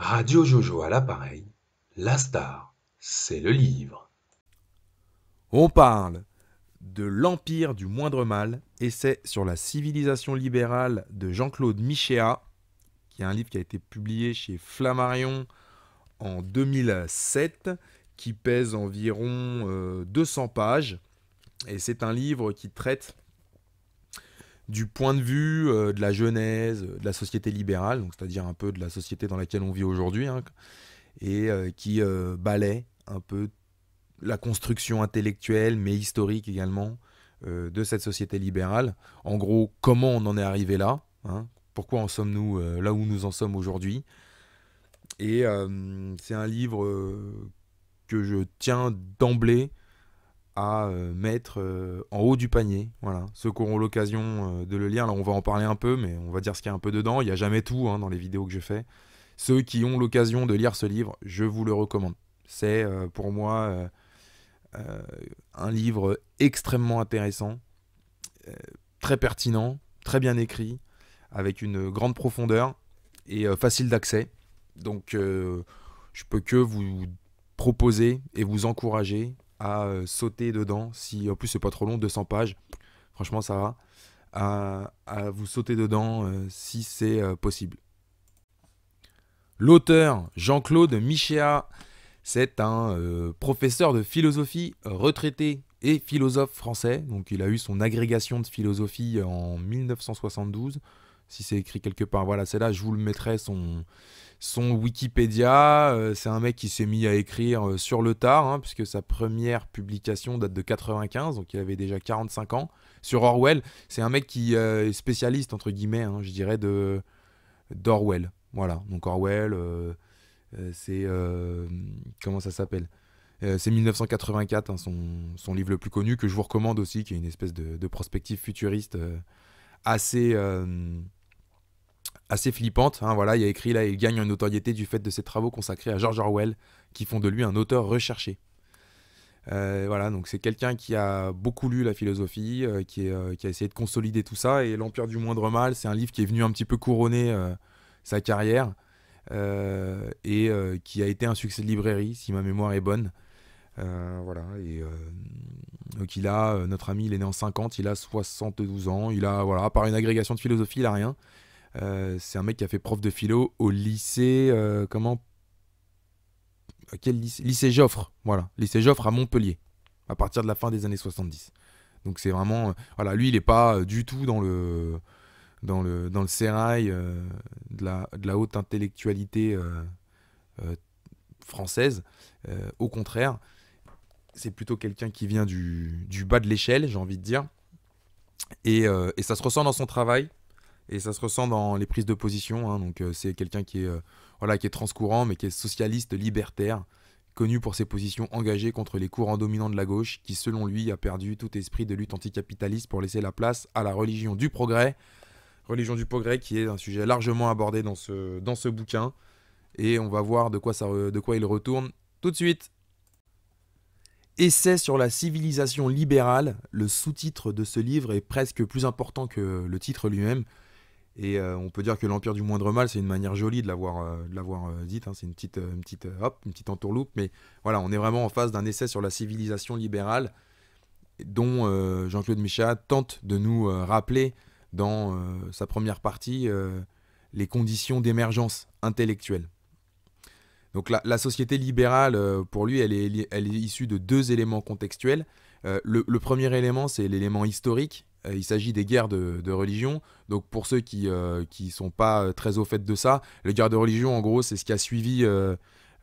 Radio Jojo à l'appareil, la star, c'est le livre. On parle de l'Empire du moindre mal, essai sur la civilisation libérale de Jean-Claude Michéa, qui est un livre qui a été publié chez Flammarion en 2007, qui pèse environ 200 pages. Et c'est un livre qui traite du point de vue de la genèse, de la société libérale, donc c'est-à-dire un peu de la société dans laquelle on vit aujourd'hui, hein, et qui balaie un peu la construction intellectuelle, mais historique également, de cette société libérale. En gros, comment on en est arrivé là, hein, pourquoi en sommes-nous là où nous en sommes aujourd'hui. Et c'est un livre que je tiens d'emblée à mettre en haut du panier. Voilà. Ceux qui auront l'occasion de le lire, là on va en parler un peu, mais on va dire ce qu'il y a un peu dedans. Il n'y a jamais tout dans les vidéos que je fais. Ceux qui ont l'occasion de lire ce livre, je vous le recommande. C'est pour moi un livre extrêmement intéressant, très pertinent, très bien écrit, avec une grande profondeur et facile d'accès. Donc je peux que vous proposer et vous encourager à sauter dedans. Si en plus c'est pas trop long, 200 pages, franchement ça va, à vous sauter dedans si c'est possible. L'auteur Jean-Claude Michéa, c'est un professeur de philosophie retraité et philosophe français. Donc il a eu son agrégation de philosophie en 1972. Si c'est écrit quelque part, voilà, c'est là, je vous le mettrai son Wikipédia. C'est un mec qui s'est mis à écrire sur le tard, hein, puisque sa première publication date de 95, donc il avait déjà 45 ans. Sur Orwell, c'est un mec qui est spécialiste, entre guillemets, hein, je dirais, d'Orwell. Voilà, donc Orwell, c'est... comment ça s'appelle C'est 1984, hein, son livre le plus connu, que je vous recommande aussi, qui est une espèce de prospective futuriste assez... assez flippante, hein, voilà, il a écrit là, il gagne en notoriété du fait de ses travaux consacrés à George Orwell, qui font de lui un auteur recherché. Voilà, donc c'est quelqu'un qui a beaucoup lu la philosophie, qui a essayé de consolider tout ça, et L'Empire du moindre mal, c'est un livre qui est venu un petit peu couronner sa carrière, et qui a été un succès de librairie, si ma mémoire est bonne. Voilà, et donc il a, notre ami, il est né en 50, il a 72 ans, il a, voilà, à part une agrégation de philosophie, il a rien. C'est un mec qui a fait prof de philo au lycée. Comment Quel lycée Lycée Joffre. Voilà. Lycée Joffre à Montpellier. À partir de la fin des années 70. Donc c'est vraiment. Voilà, lui, il n'est pas du tout dans le sérail de la haute intellectualité française. Au contraire, c'est plutôt quelqu'un qui vient du bas de l'échelle, j'ai envie de dire. Et ça se ressent dans son travail. Et ça se ressent dans les prises de position, hein. Donc c'est quelqu'un qui est, voilà, qui est transcourant, mais qui est socialiste libertaire, connu pour ses positions engagées contre les courants dominants de la gauche, qui selon lui a perdu tout esprit de lutte anticapitaliste pour laisser la place à la religion du progrès. Religion du progrès qui est un sujet largement abordé dans ce bouquin. Et on va voir de quoi il retourne tout de suite. Essai sur la civilisation libérale, le sous-titre de ce livre est presque plus important que le titre lui-même. Et on peut dire que l'Empire du moindre mal, c'est une manière jolie de l'avoir dite, hein. C'est une petite entourloupe. Mais voilà, on est vraiment en face d'un essai sur la civilisation libérale dont Jean-Claude Michéa tente de nous rappeler dans sa première partie les conditions d'émergence intellectuelle. Donc la société libérale, pour lui, elle est issue de deux éléments contextuels. Le premier élément, c'est l'élément historique. Il s'agit des guerres de religion. Donc pour ceux qui sont pas très au fait de ça, les guerres de religion, en gros, c'est ce qui a suivi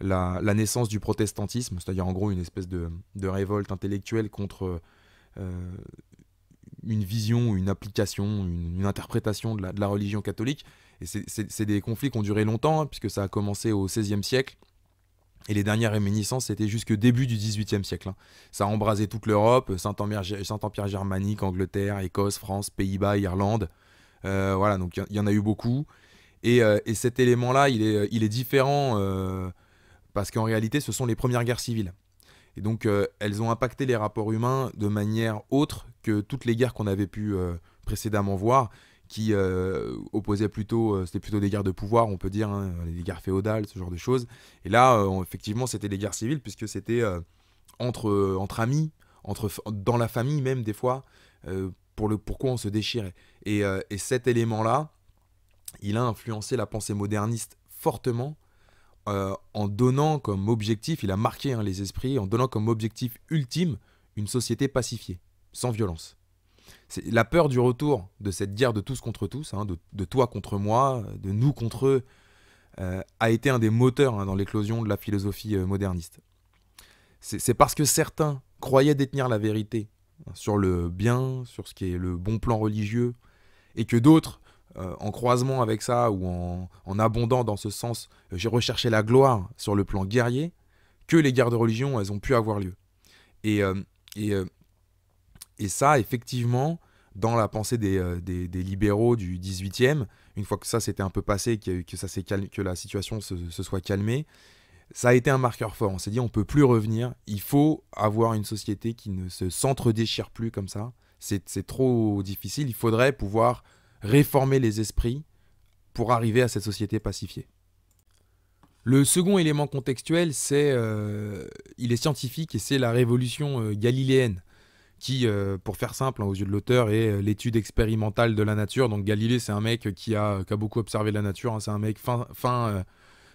la naissance du protestantisme, c'est-à-dire en gros une espèce de révolte intellectuelle contre une vision, une application, une interprétation de la religion catholique. Et c'est des conflits qui ont duré longtemps, hein, puisque ça a commencé au XVIe siècle. Et les dernières réminiscences, c'était jusque début du XVIIIe siècle, hein. Ça a embrasé toute l'Europe, Saint-Empire germanique, Angleterre, Écosse, France, Pays-Bas, Irlande. Voilà, donc il y en a eu beaucoup. Et cet élément-là, il est différent parce qu'en réalité, ce sont les premières guerres civiles. Et donc, elles ont impacté les rapports humains de manière autre que toutes les guerres qu'on avait pu précédemment voir, qui opposaient plutôt, c'était plutôt des guerres de pouvoir, on peut dire, hein, des guerres féodales, ce genre de choses. Et là, effectivement, c'était des guerres civiles, puisque c'était entre amis, dans la famille même, des fois, pourquoi on se déchirait. Et cet élément-là, il a influencé la pensée moderniste fortement, en donnant comme objectif, il a marqué les esprits, en donnant comme objectif ultime une société pacifiée, sans violence. C'est la peur du retour de cette guerre de tous contre tous, hein, de toi contre moi, de nous contre eux, a été un des moteurs, hein, dans l'éclosion de la philosophie moderniste. C'est parce que certains croyaient détenir la vérité, hein, sur le bien, sur ce qui est le bon plan religieux, et que d'autres, en croisement avec ça ou en abondant dans ce sens, j'ai recherché la gloire sur le plan guerrier, que les guerres de religion, elles ont pu avoir lieu. Et, euh, et, euh, et ça, effectivement, dans la pensée des libéraux du 18e, une fois que ça s'était un peu passé, que la situation se soit calmée, ça a été un marqueur fort. On s'est dit, on ne peut plus revenir, il faut avoir une société qui ne se s'entre-déchire plus comme ça. C'est trop difficile, il faudrait pouvoir réformer les esprits pour arriver à cette société pacifiée. Le second élément contextuel, il est scientifique et c'est la révolution galiléenne, qui, pour faire simple, hein, aux yeux de l'auteur, est l'étude expérimentale de la nature. Donc Galilée, c'est un mec qui a beaucoup observé la nature, hein, c'est un mec fin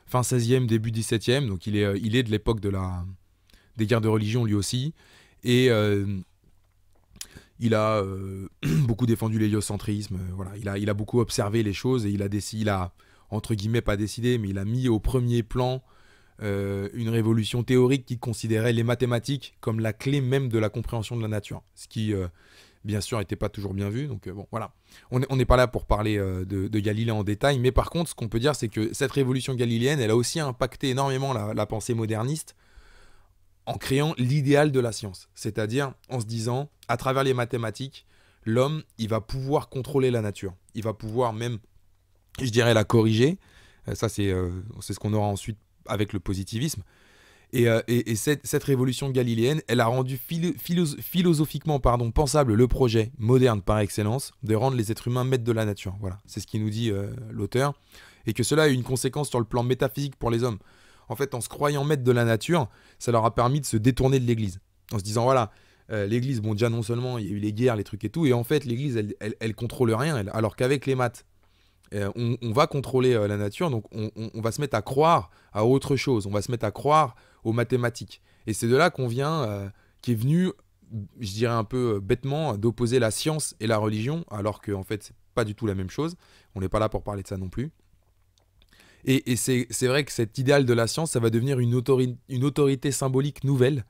16e, début 17e, donc il est de l'époque des guerres de religion lui aussi, et il a beaucoup défendu l'héliocentrisme, voilà, il a beaucoup observé les choses, et il a, entre guillemets, pas décidé, mais il a mis au premier plan une révolution théorique qui considérait les mathématiques comme la clé même de la compréhension de la nature. Ce qui, bien sûr, n'était pas toujours bien vu. Donc, bon, voilà. On n'est pas là pour parler de Galilée en détail. Mais par contre, ce qu'on peut dire, c'est que cette révolution galiléenne, elle a aussi impacté énormément la pensée moderniste en créant l'idéal de la science. C'est-à-dire en se disant, à travers les mathématiques, l'homme, il va pouvoir contrôler la nature. Il va pouvoir même, je dirais, la corriger. Ça, c'est ce qu'on aura ensuite avec le positivisme. Et cette révolution galiléenne, elle a rendu philosophiquement pensable le projet moderne par excellence de rendre les êtres humains maîtres de la nature. Voilà, c'est ce qui nous dit l'auteur. Et que cela a eu une conséquence sur le plan métaphysique pour les hommes. En fait, en se croyant maîtres de la nature, ça leur a permis de se détourner de l'Église. En se disant, voilà, l'Église, bon, déjà non seulement il y a eu les guerres, les trucs et tout, et en fait, l'Église, elle contrôle rien, alors qu'avec les maths, on va contrôler la nature, donc on va se mettre à croire à autre chose, on va se mettre à croire aux mathématiques. Et c'est de là qu'est venu, je dirais un peu bêtement, d'opposer la science et la religion, alors qu'en fait, c'est pas du tout la même chose. On n'est pas là pour parler de ça non plus. Et c'est vrai que cet idéal de la science, ça va devenir une autorité symbolique nouvelle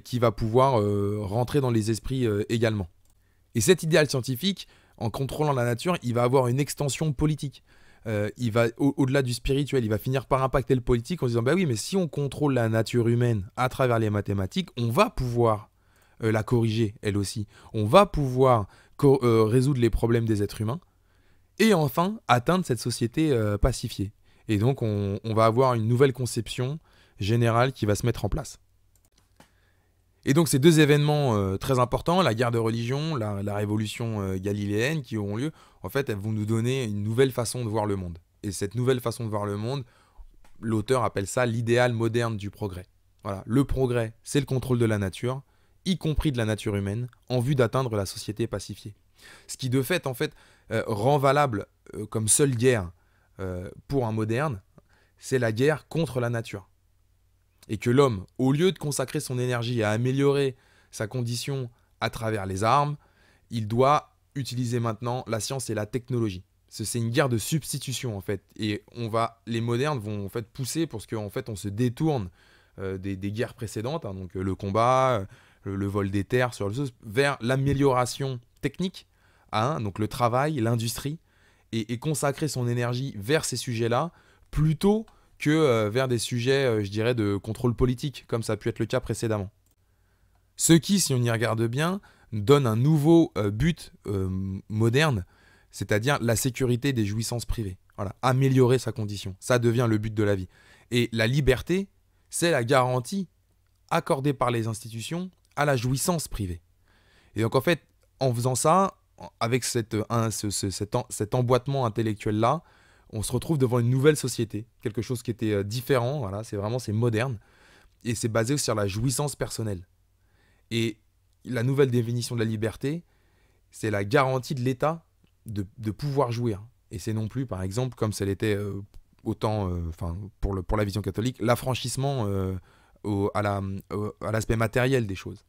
qui va pouvoir rentrer dans les esprits également. Et cet idéal scientifique, en contrôlant la nature, il va avoir une extension politique. Il va, au-delà du spirituel, il va finir par impacter le politique en disant, bah oui, mais si on contrôle la nature humaine à travers les mathématiques, on va pouvoir la corriger, elle aussi. On va pouvoir résoudre les problèmes des êtres humains et enfin atteindre cette société pacifiée. Et donc, on va avoir une nouvelle conception générale qui va se mettre en place. Et donc ces deux événements très importants, la guerre de religion, la révolution galiléenne qui auront lieu, en fait, elles vont nous donner une nouvelle façon de voir le monde. Et cette nouvelle façon de voir le monde, l'auteur appelle ça l'idéal moderne du progrès. Voilà, le progrès, c'est le contrôle de la nature, y compris de la nature humaine, en vue d'atteindre la société pacifiée. Ce qui de fait, en fait, rend valable comme seule guerre pour un moderne, c'est la guerre contre la nature. Et que l'homme, au lieu de consacrer son énergie à améliorer sa condition à travers les armes, il doit utiliser maintenant la science et la technologie. C'est une guerre de substitution en fait. Et les modernes vont en fait pousser pour ce qu'en fait on se détourne des guerres précédentes, hein, donc le combat, le vol des terres, vers l'amélioration technique, hein, donc le travail, l'industrie, et consacrer son énergie vers ces sujets-là plutôt que vers des sujets, je dirais, de contrôle politique, comme ça a pu être le cas précédemment. Ce qui, si on y regarde bien, donne un nouveau but moderne, c'est-à-dire la sécurité des jouissances privées. Voilà, améliorer sa condition, ça devient le but de la vie. Et la liberté, c'est la garantie accordée par les institutions à la jouissance privée. Et donc en fait, en faisant ça, avec cet emboîtement intellectuel-là, on se retrouve devant une nouvelle société, quelque chose qui était différent, voilà, c'est moderne, et c'est basé sur la jouissance personnelle. Et la nouvelle définition de la liberté, c'est la garantie de l'État de pouvoir jouir. Et c'est non plus, par exemple, comme ça l'était pour la vision catholique, l'affranchissement à l'aspect matériel des choses.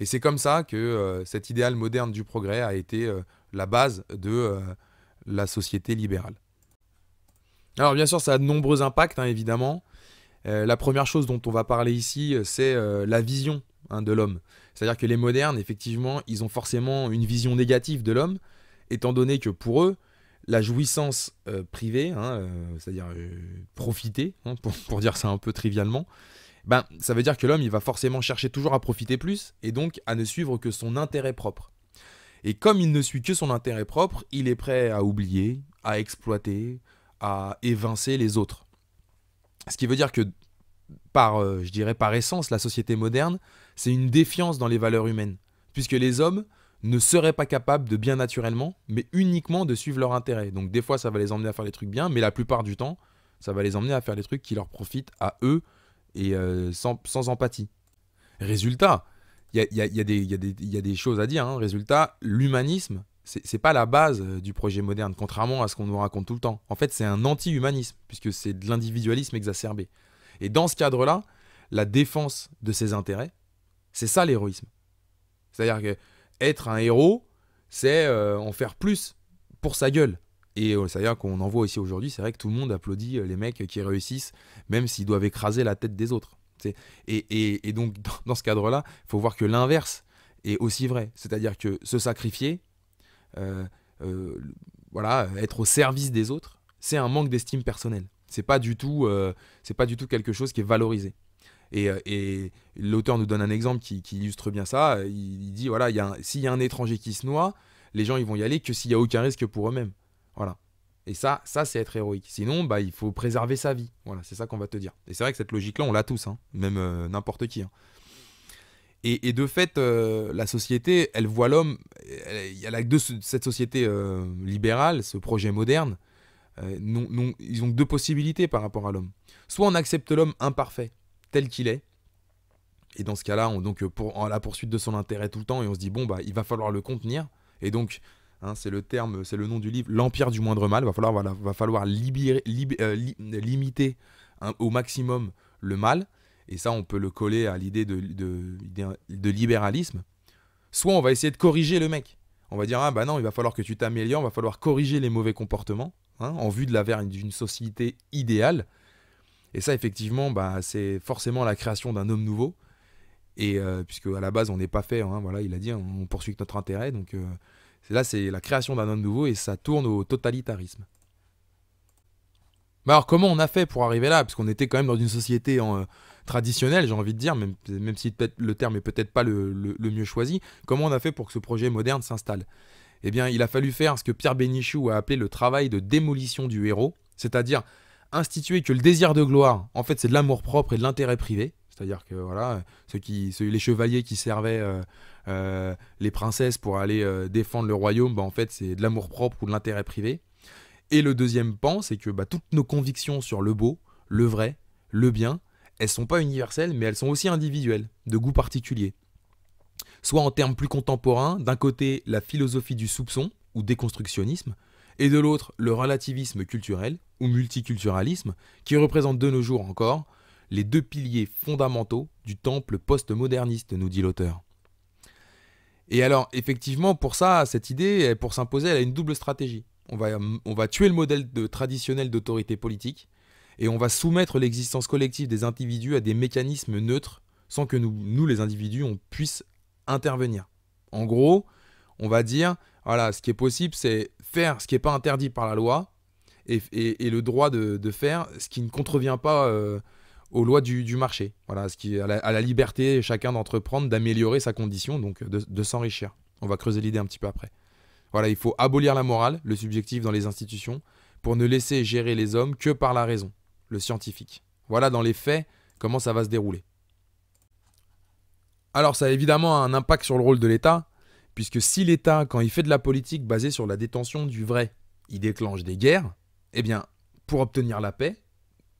Et c'est comme ça que cet idéal moderne du progrès a été la base de la société libérale. Alors bien sûr, ça a de nombreux impacts, hein, évidemment. La première chose dont on va parler ici, c'est la vision, hein, de l'homme. C'est-à-dire que les modernes, effectivement, ils ont forcément une vision négative de l'homme, étant donné que pour eux, la jouissance privée, hein, c'est-à-dire profiter, hein, pour dire ça un peu trivialement, ben, ça veut dire que l'homme il va forcément chercher toujours à profiter plus, et donc à ne suivre que son intérêt propre. Et comme il ne suit que son intérêt propre, il est prêt à oublier, à exploiter, à évincer les autres. Ce qui veut dire que je dirais par essence, la société moderne, c'est une défiance dans les valeurs humaines, puisque les hommes ne seraient pas capables de bien naturellement, mais uniquement de suivre leur intérêt. Donc des fois, ça va les emmener à faire des trucs bien, mais la plupart du temps, ça va les emmener à faire des trucs qui leur profitent à eux et sans empathie. Résultat, il y a des choses à dire, hein. Résultat, l'humanisme, c'est pas la base du projet moderne, contrairement à ce qu'on nous raconte tout le temps. En fait, c'est un anti-humanisme, puisque c'est de l'individualisme exacerbé. Et dans ce cadre-là, la défense de ses intérêts, c'est ça l'héroïsme. C'est-à-dire que être un héros, c'est en faire plus pour sa gueule. Et c'est-à-dire qu'on en voit aussi aujourd'hui, c'est vrai que tout le monde applaudit les mecs qui réussissent, même s'ils doivent écraser la tête des autres. Et donc, dans ce cadre-là, il faut voir que l'inverse est aussi vrai. C'est-à-dire que se sacrifier, voilà, être au service des autres, c'est un manque d'estime personnelle. C'est pas du tout quelque chose qui est valorisé. Et l'auteur nous donne un exemple qui illustre bien ça. Il dit, voilà, s'il y a un étranger qui se noie, les gens ils vont y aller que s'il n'y a aucun risque pour eux-mêmes. Voilà. Et ça c'est être héroïque. Sinon, bah, il faut préserver sa vie. Voilà, c'est ça qu'on va te dire. Et c'est vrai que cette logique-là, on l'a tous, hein, même n'importe qui. Hein. Et de fait, la société, elle voit l'homme. Il y a cette société libérale, ce projet moderne. Ils ont deux possibilités par rapport à l'homme. Soit on accepte l'homme imparfait, tel qu'il est, et dans ce cas-là, en la poursuite de son intérêt tout le temps, et on se dit, bon, bah, il va falloir le contenir, et donc, hein, c'est le nom du livre, l'Empire du moindre mal, va falloir limiter au maximum le mal, et ça, on peut le coller à l'idée de libéralisme. Soit on va essayer de corriger le mec, on va dire, ah bah non, il va falloir que tu t'améliores, il va falloir corriger les mauvais comportements, hein, en vue d'une société idéale. Et ça, effectivement, bah, c'est forcément la création d'un homme nouveau. Et puisque à la base, on n'est pas fait, hein, voilà, il a dit, on poursuit notre intérêt. Donc c'est la création d'un homme nouveau et ça tourne au totalitarisme. Mais alors, comment on a fait pour arriver là? Parce qu'on était quand même dans une société traditionnelle, j'ai envie de dire, même si peut-être le terme est peut-être pas le mieux choisi. Comment on a fait pour que ce projet moderne s'installe? Eh bien, il a fallu faire ce que Pierre Bénichou a appelé le travail de démolition du héros, c'est-à-dire instituer que le désir de gloire, en fait, c'est de l'amour-propre et de l'intérêt privé. C'est-à-dire que voilà, les chevaliers qui servaient les princesses pour aller défendre le royaume, bah, en fait, c'est de l'amour-propre ou de l'intérêt privé. Et le deuxième pan, c'est que bah, toutes nos convictions sur le beau, le vrai, le bien, elles sont pas universelles, mais elles sont aussi individuelles, de goût particulier. Soit en termes plus contemporains, d'un côté, la philosophie du soupçon, ou déconstructionnisme, et de l'autre, le relativisme culturel, ou multiculturalisme, qui représente de nos jours encore les deux piliers fondamentaux du temple post-moderniste, nous dit l'auteur. Et alors, effectivement, pour ça, cette idée, pour s'imposer, elle a une double stratégie. On va tuer le modèle traditionnel d'autorité politique, et on va soumettre l'existence collective des individus à des mécanismes neutres, sans que nous les individus, on puisse intervenir. En gros, on va dire, voilà, ce qui est possible, c'est faire ce qui n'est pas interdit par la loi, et le droit de faire ce qui ne contrevient pas aux lois du marché. Voilà, ce qui est à la liberté chacun d'entreprendre, d'améliorer sa condition, donc de s'enrichir. On va creuser l'idée un petit peu après. Voilà, il faut abolir la morale, le subjectif dans les institutions, pour ne laisser gérer les hommes que par la raison, le scientifique. Voilà dans les faits comment ça va se dérouler. Alors ça a évidemment un impact sur le rôle de l'État, Puisque si l'État, quand il fait de la politique basée sur la détention du vrai, il déclenche des guerres, eh bien, pour obtenir la paix,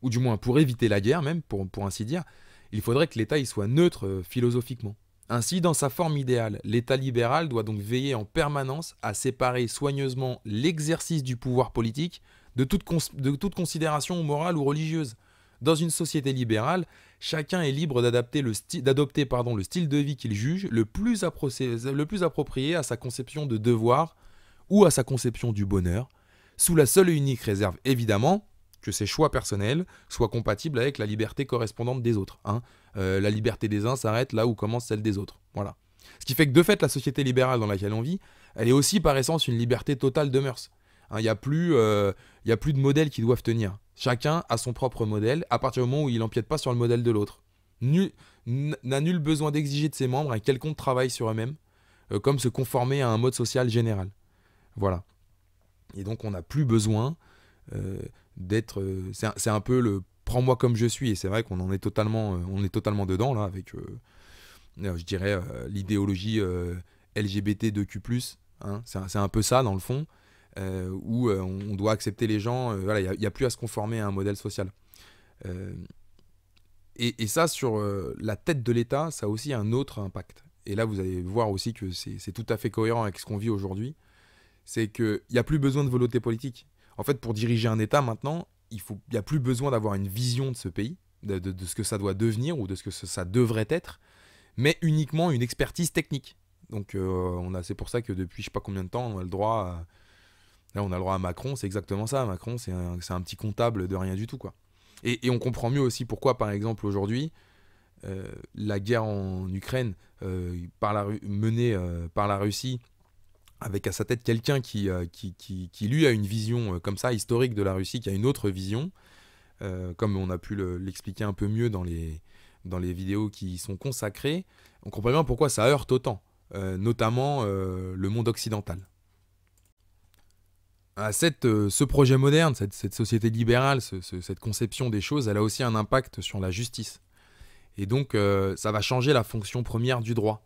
ou du moins pour éviter la guerre même, pour ainsi dire, il faudrait que l'État il soit neutre philosophiquement. Ainsi, dans sa forme idéale, l'État libéral doit donc veiller en permanence à séparer soigneusement l'exercice du pouvoir politique de toute considération morale ou religieuse. Dans une société libérale, chacun est libre d'adopter le style de vie qu'il juge le plus approprié à sa conception de devoir ou à sa conception du bonheur, sous la seule et unique réserve, évidemment, que ces choix personnels soient compatibles avec la liberté correspondante des autres. La liberté des uns s'arrête là où commence celle des autres. Voilà. Ce qui fait que de fait, la société libérale dans laquelle on vit, elle est aussi par essence une liberté totale de mœurs. Il n'y a plus de modèles qui doivent tenir. Chacun a son propre modèle à partir du moment où il n'empiète pas sur le modèle de l'autre. N'a nul besoin d'exiger de ses membres un quelconque travail sur eux-mêmes, comme se conformer à un mode social général. Voilà. Et donc on n'a plus besoin d'être... c'est un peu le prends-moi comme je suis, et c'est vrai qu'on est totalement dedans, là, avec, je dirais, l'idéologie LGBT2Q+. C'est un peu ça, dans le fond. Où on doit accepter les gens, voilà, il n'y a plus à se conformer à un modèle social. Et ça, sur la tête de l'État, ça a aussi un autre impact. Et là, vous allez voir aussi que c'est tout à fait cohérent avec ce qu'on vit aujourd'hui. C'est qu'il n'y a plus besoin de volonté politique. En fait, pour diriger un État maintenant, il n'y a plus besoin d'avoir une vision de ce pays, de ce que ça doit devenir ou de ce que ça devrait être, mais uniquement une expertise technique. Donc c'est pour ça que depuis je ne sais pas combien de temps, on a le droit à Macron, c'est exactement ça. Macron, c'est un petit comptable de rien du tout, quoi. Et on comprend mieux aussi pourquoi, par exemple, aujourd'hui, la guerre en Ukraine, menée par la Russie, avec à sa tête quelqu'un qui lui, a une vision comme ça, historique de la Russie, qui a une autre vision, comme on a pu l'expliquer un peu mieux dans les vidéos qui y sont consacrées, on comprend bien pourquoi ça heurte autant, notamment le monde occidental. Ce projet moderne, cette société libérale, cette conception des choses, elle a aussi un impact sur la justice. Et donc, ça va changer la fonction première du droit.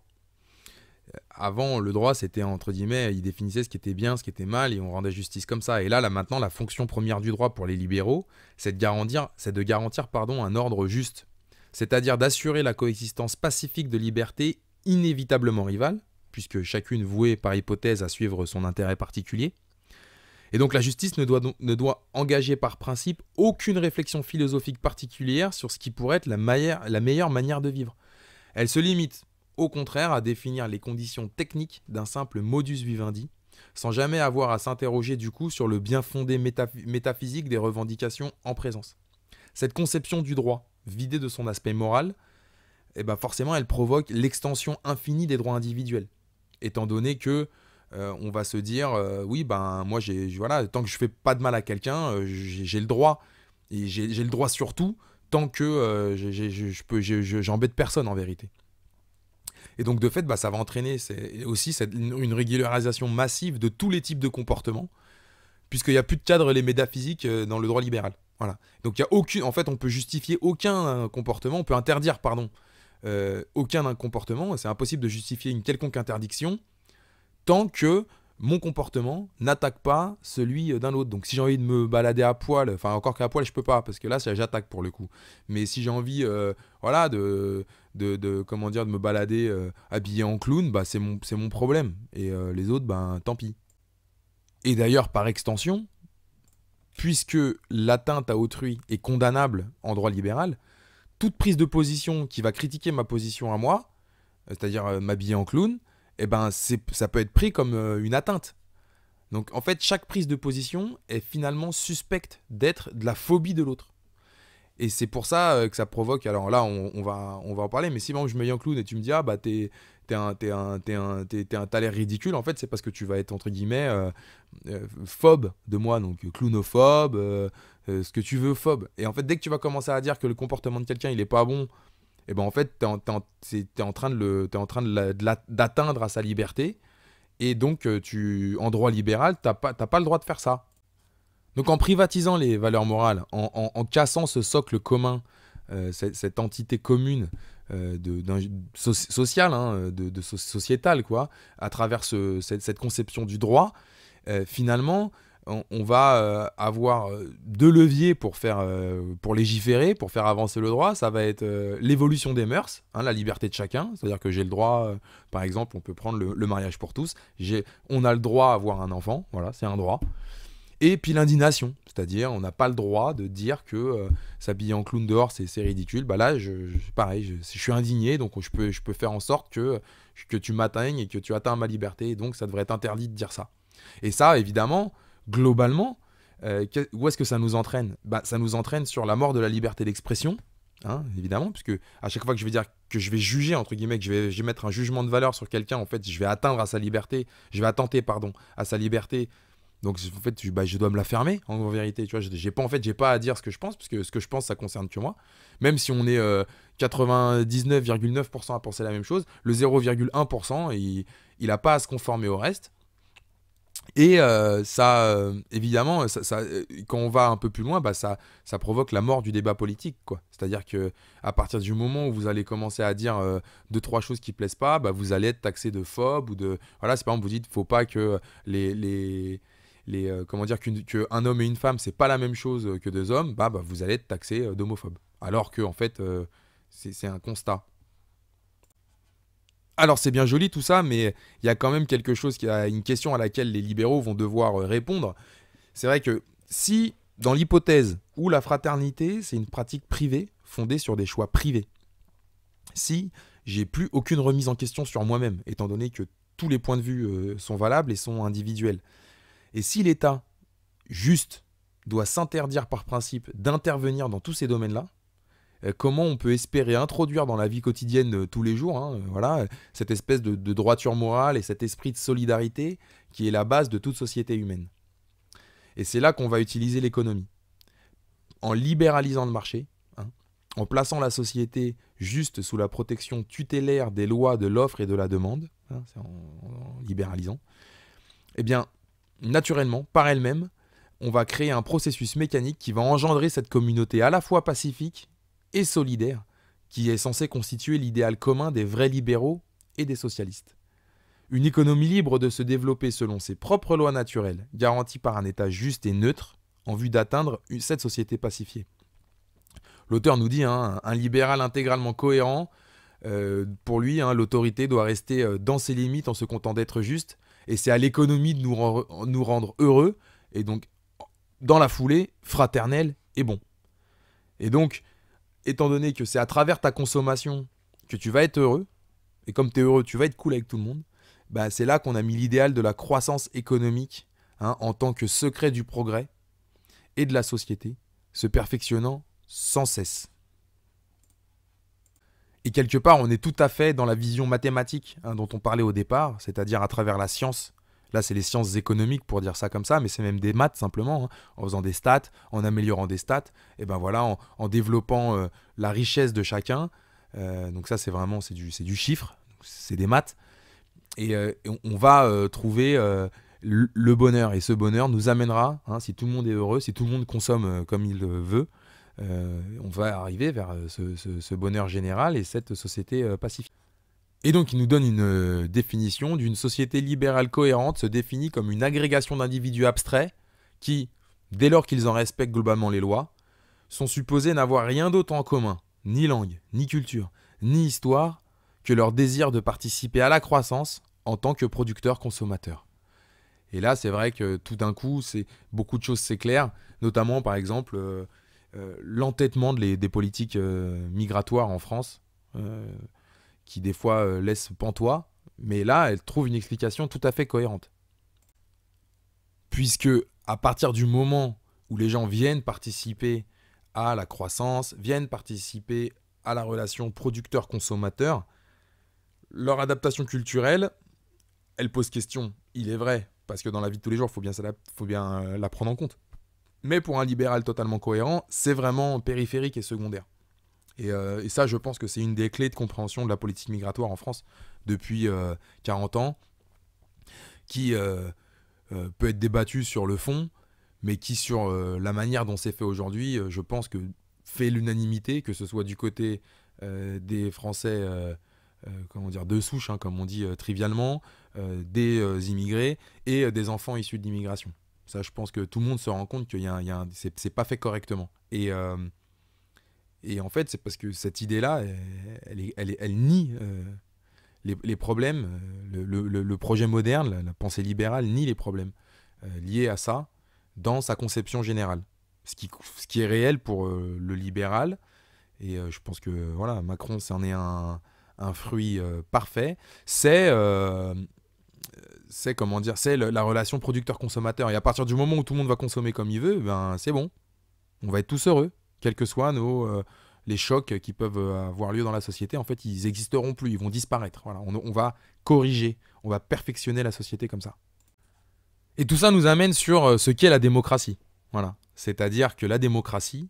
Avant, le droit, c'était, entre guillemets, il définissait ce qui était bien, ce qui était mal, et on rendait justice comme ça. Et là, maintenant, la fonction première du droit pour les libéraux, c'est de garantir un ordre juste. C'est-à-dire d'assurer la coexistence pacifique de libertés inévitablement rivales, puisque chacune vouée par hypothèse à suivre son intérêt particulier. Et donc la justice ne doit engager par principe aucune réflexion philosophique particulière sur ce qui pourrait être la meilleure manière de vivre. Elle se limite, au contraire, à définir les conditions techniques d'un simple modus vivendi, sans jamais avoir à s'interroger du coup sur le bien fondé métaphysique des revendications en présence. Cette conception du droit, vidée de son aspect moral, forcément elle provoque l'extension infinie des droits individuels, étant donné que on va se dire moi tant que je fais pas de mal à quelqu'un, j'ai le droit, et j'ai le droit sur tout tant que j'embête personne en vérité. Et donc de fait ça va entraîner une régularisation massive de tous les types de comportements, puisqu'il n'y a plus de cadre les métaphysiques dans le droit libéral. Voilà. Donc on peut justifier aucun comportement, on peut interdire aucun comportement, c'est impossible de justifier une quelconque interdiction tant que mon comportement n'attaque pas celui d'un autre. Donc si j'ai envie de me balader à poil, enfin encore qu'à poil je peux pas, parce que là j'attaque pour le coup. Mais si j'ai envie de me balader habillé en clown, c'est mon problème. Et les autres, tant pis. Et d'ailleurs, par extension, puisque l'atteinte à autrui est condamnable en droit libéral, toute prise de position qui va critiquer ma position à moi, c'est-à-dire m'habiller en clown, ça peut être pris comme une atteinte. Donc en fait, chaque prise de position est finalement suspecte d'être de la phobie de l'autre. Et c'est pour ça que ça provoque, alors là on va en parler, mais si bon, je me mets en clown et tu me dis t'as l'air ridicule, en fait c'est parce que tu vas être entre guillemets phobe de moi, donc clownophobe, ce que tu veux, phobe. Et en fait dès que tu vas commencer à dire que le comportement de quelqu'un il est pas bon, et en fait t'es en train d'atteindre à sa liberté, et donc en droit libéral t'as pas le droit de faire ça. Donc en privatisant les valeurs morales, en cassant ce socle commun, cette entité commune social, hein, sociétal, quoi, à travers cette conception du droit, finalement, on va avoir deux leviers pour légiférer, pour faire avancer le droit. Ça va être l'évolution des mœurs, hein, la liberté de chacun. C'est-à-dire que j'ai le droit, par exemple, on peut prendre le mariage pour tous. On a le droit à avoir un enfant, voilà, c'est un droit. Et puis l'indignation, c'est-à-dire on n'a pas le droit de dire que s'habiller en clown dehors c'est ridicule. Bah là, pareil, je suis indigné, donc je peux faire en sorte que tu m'atteignes et que tu atteins ma liberté, et donc ça devrait être interdit de dire ça. Et ça, évidemment, globalement, où est-ce que ça nous entraîne ? Bah, ça nous entraîne sur la mort de la liberté d'expression, hein, évidemment, puisque à chaque fois que je vais dire que je vais juger, entre guillemets, que je vais mettre un jugement de valeur sur quelqu'un, en fait, je vais atteindre à sa liberté, je vais attenter, pardon, à sa liberté. Donc en fait, je dois me la fermer, en vérité. Tu vois, j'ai pas à dire ce que je pense, parce que ce que je pense, ça concerne que moi. Même si on est 99,9% à penser la même chose, le 0,1%, il a pas à se conformer au reste. Et évidemment, quand on va un peu plus loin, bah, ça provoque la mort du débat politique, quoi. C'est-à-dire que à partir du moment où vous allez commencer à dire deux, trois choses qui plaisent pas, bah, vous allez être taxé de phobe ou de... Voilà, c'est par exemple, vous dites, faut pas que comment dire, qu'un homme et une femme, c'est pas la même chose que deux hommes, bah vous allez être taxé d'homophobe. Alors que, en fait, c'est un constat. Alors c'est bien joli tout ça, mais il y a quand même quelque chose, une question à laquelle les libéraux vont devoir répondre. C'est vrai que si, dans l'hypothèse où la fraternité, c'est une pratique privée, fondée sur des choix privés, si j'ai plus aucune remise en question sur moi-même, étant donné que tous les points de vue sont valables et sont individuels, et si l'État, juste, doit s'interdire par principe d'intervenir dans tous ces domaines-là, comment on peut espérer introduire dans la vie quotidienne tous les jours, hein, voilà, cette espèce de droiture morale et cet esprit de solidarité qui est la base de toute société humaine. Et c'est là qu'on va utiliser l'économie. En libéralisant le marché, hein, en plaçant la société juste sous la protection tutélaire des lois de l'offre et de la demande, hein, en libéralisant, eh bien, naturellement, par elle-même, on va créer un processus mécanique qui va engendrer cette communauté à la fois pacifique et solidaire, qui est censée constituer l'idéal commun des vrais libéraux et des socialistes. Une économie libre de se développer selon ses propres lois naturelles, garantie par un État juste et neutre, en vue d'atteindre cette société pacifiée. L'auteur nous dit, hein, un libéral intégralement cohérent, pour lui, hein, l'autorité doit rester dans ses limites en se contentant d'être juste, et c'est à l'économie de nous rendre heureux, et donc, dans la foulée, fraternel et bon. Et donc, étant donné que c'est à travers ta consommation que tu vas être heureux, et comme tu es heureux, tu vas être cool avec tout le monde, bah c'est là qu'on a mis l'idéal de la croissance économique, hein, en tant que secret du progrès et de la société, se perfectionnant sans cesse. Et quelque part, on est tout à fait dans la vision mathématique, hein, dont on parlait au départ, c'est-à-dire à travers la science. Là, c'est les sciences économiques pour dire ça comme ça, mais c'est même des maths simplement, hein, en faisant des stats, en améliorant des stats, et ben voilà, en développant la richesse de chacun. Donc ça, c'est du chiffre, c'est des maths. Et on va trouver le bonheur. Et ce bonheur nous amènera, hein, si tout le monde est heureux, si tout le monde consomme comme il veut, on va arriver vers ce bonheur général et cette société pacifique. Et donc il nous donne une définition d'une société libérale cohérente, se définit comme une agrégation d'individus abstraits qui, dès lors qu'ils en respectent globalement les lois, sont supposés n'avoir rien d'autre en commun, ni langue, ni culture, ni histoire, que leur désir de participer à la croissance en tant que producteurs-consommateurs. Et là, c'est vrai que tout d'un coup, beaucoup de choses s'éclairent, notamment par exemple l'entêtement des politiques migratoires en France, qui des fois laissent pantois, mais là, elle trouve une explication tout à fait cohérente. Puisque à partir du moment où les gens viennent participer à la croissance, viennent participer à la relation producteur-consommateur, leur adaptation culturelle, elle pose question, il est vrai, parce que dans la vie de tous les jours, il faut bien la prendre en compte. Mais pour un libéral totalement cohérent, c'est vraiment périphérique et secondaire. Et ça, je pense que c'est une des clés de compréhension de la politique migratoire en France depuis 40 ans, qui peut être débattue sur le fond, mais qui, sur la manière dont c'est fait aujourd'hui, je pense que fait l'unanimité, que ce soit du côté des Français comment dire, de souche, hein, comme on dit trivialement, des immigrés et des enfants issus de l'immigration. Ça, je pense que tout le monde se rend compte que c'est pas fait correctement. Et en fait, c'est parce que cette idée-là, elle nie les problèmes. Le projet moderne, la pensée libérale, nie les problèmes liés à ça dans sa conception générale. Ce qui est réel pour le libéral. Et je pense que voilà, Macron, c'en est un fruit parfait. C'est comment dire, c'est la relation producteur-consommateur. Et à partir du moment où tout le monde va consommer comme il veut, ben c'est bon. On va être tous heureux, quels que soient les chocs qui peuvent avoir lieu dans la société. En fait, ils n'existeront plus, ils vont disparaître. Voilà, on va corriger, on va perfectionner la société comme ça. Et tout ça nous amène sur ce qu'est la démocratie. Voilà, c'est-à-dire que la démocratie,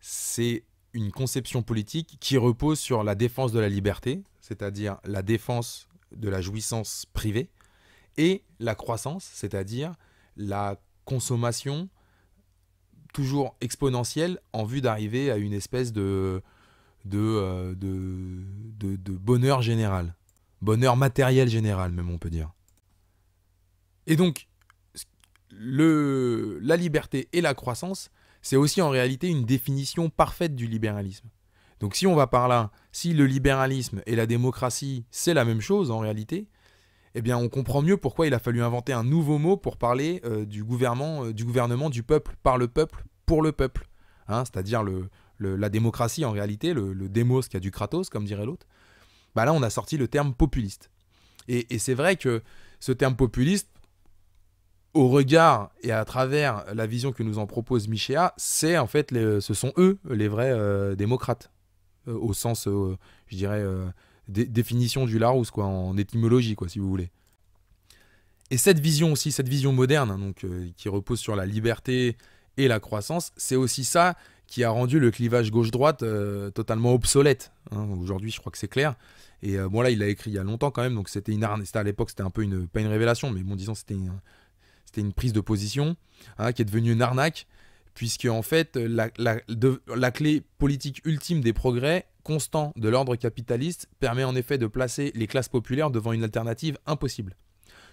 c'est une conception politique qui repose sur la défense de la liberté, c'est-à-dire la défense de la jouissance privée, et la croissance, c'est-à-dire la consommation toujours exponentielle en vue d'arriver à une espèce de bonheur général. Bonheur matériel général, même on peut dire. Et donc, la liberté et la croissance, c'est aussi en réalité une définition parfaite du libéralisme. Donc si on va par là, si le libéralisme et la démocratie, c'est la même chose en réalité, eh bien on comprend mieux pourquoi il a fallu inventer un nouveau mot pour parler du gouvernement du peuple, par le peuple, pour le peuple. Hein, c'est-à-dire la démocratie en réalité, le démos qui a du kratos, comme dirait l'autre. Bah là on a sorti le terme populiste. Et c'est vrai que ce terme populiste, au regard et à travers la vision que nous en propose Michéa, c'est en fait, ce sont eux les vrais démocrates, au sens, je dirais, définition du Larousse, quoi, en étymologie, quoi, si vous voulez. Et cette vision aussi, cette vision moderne, hein, donc, qui repose sur la liberté et la croissance, c'est aussi ça qui a rendu le clivage gauche-droite totalement obsolète. Hein. Aujourd'hui, je crois que c'est clair. Et bon, là, il l'a écrit il y a longtemps quand même, donc c'était à l'époque, c'était un peu pas une révélation, mais bon, disons, c'était une prise de position qui est devenue une arnaque, puisque en fait, la clé politique ultime des progrès constants de l'ordre capitaliste permet en effet de placer les classes populaires devant une alternative impossible.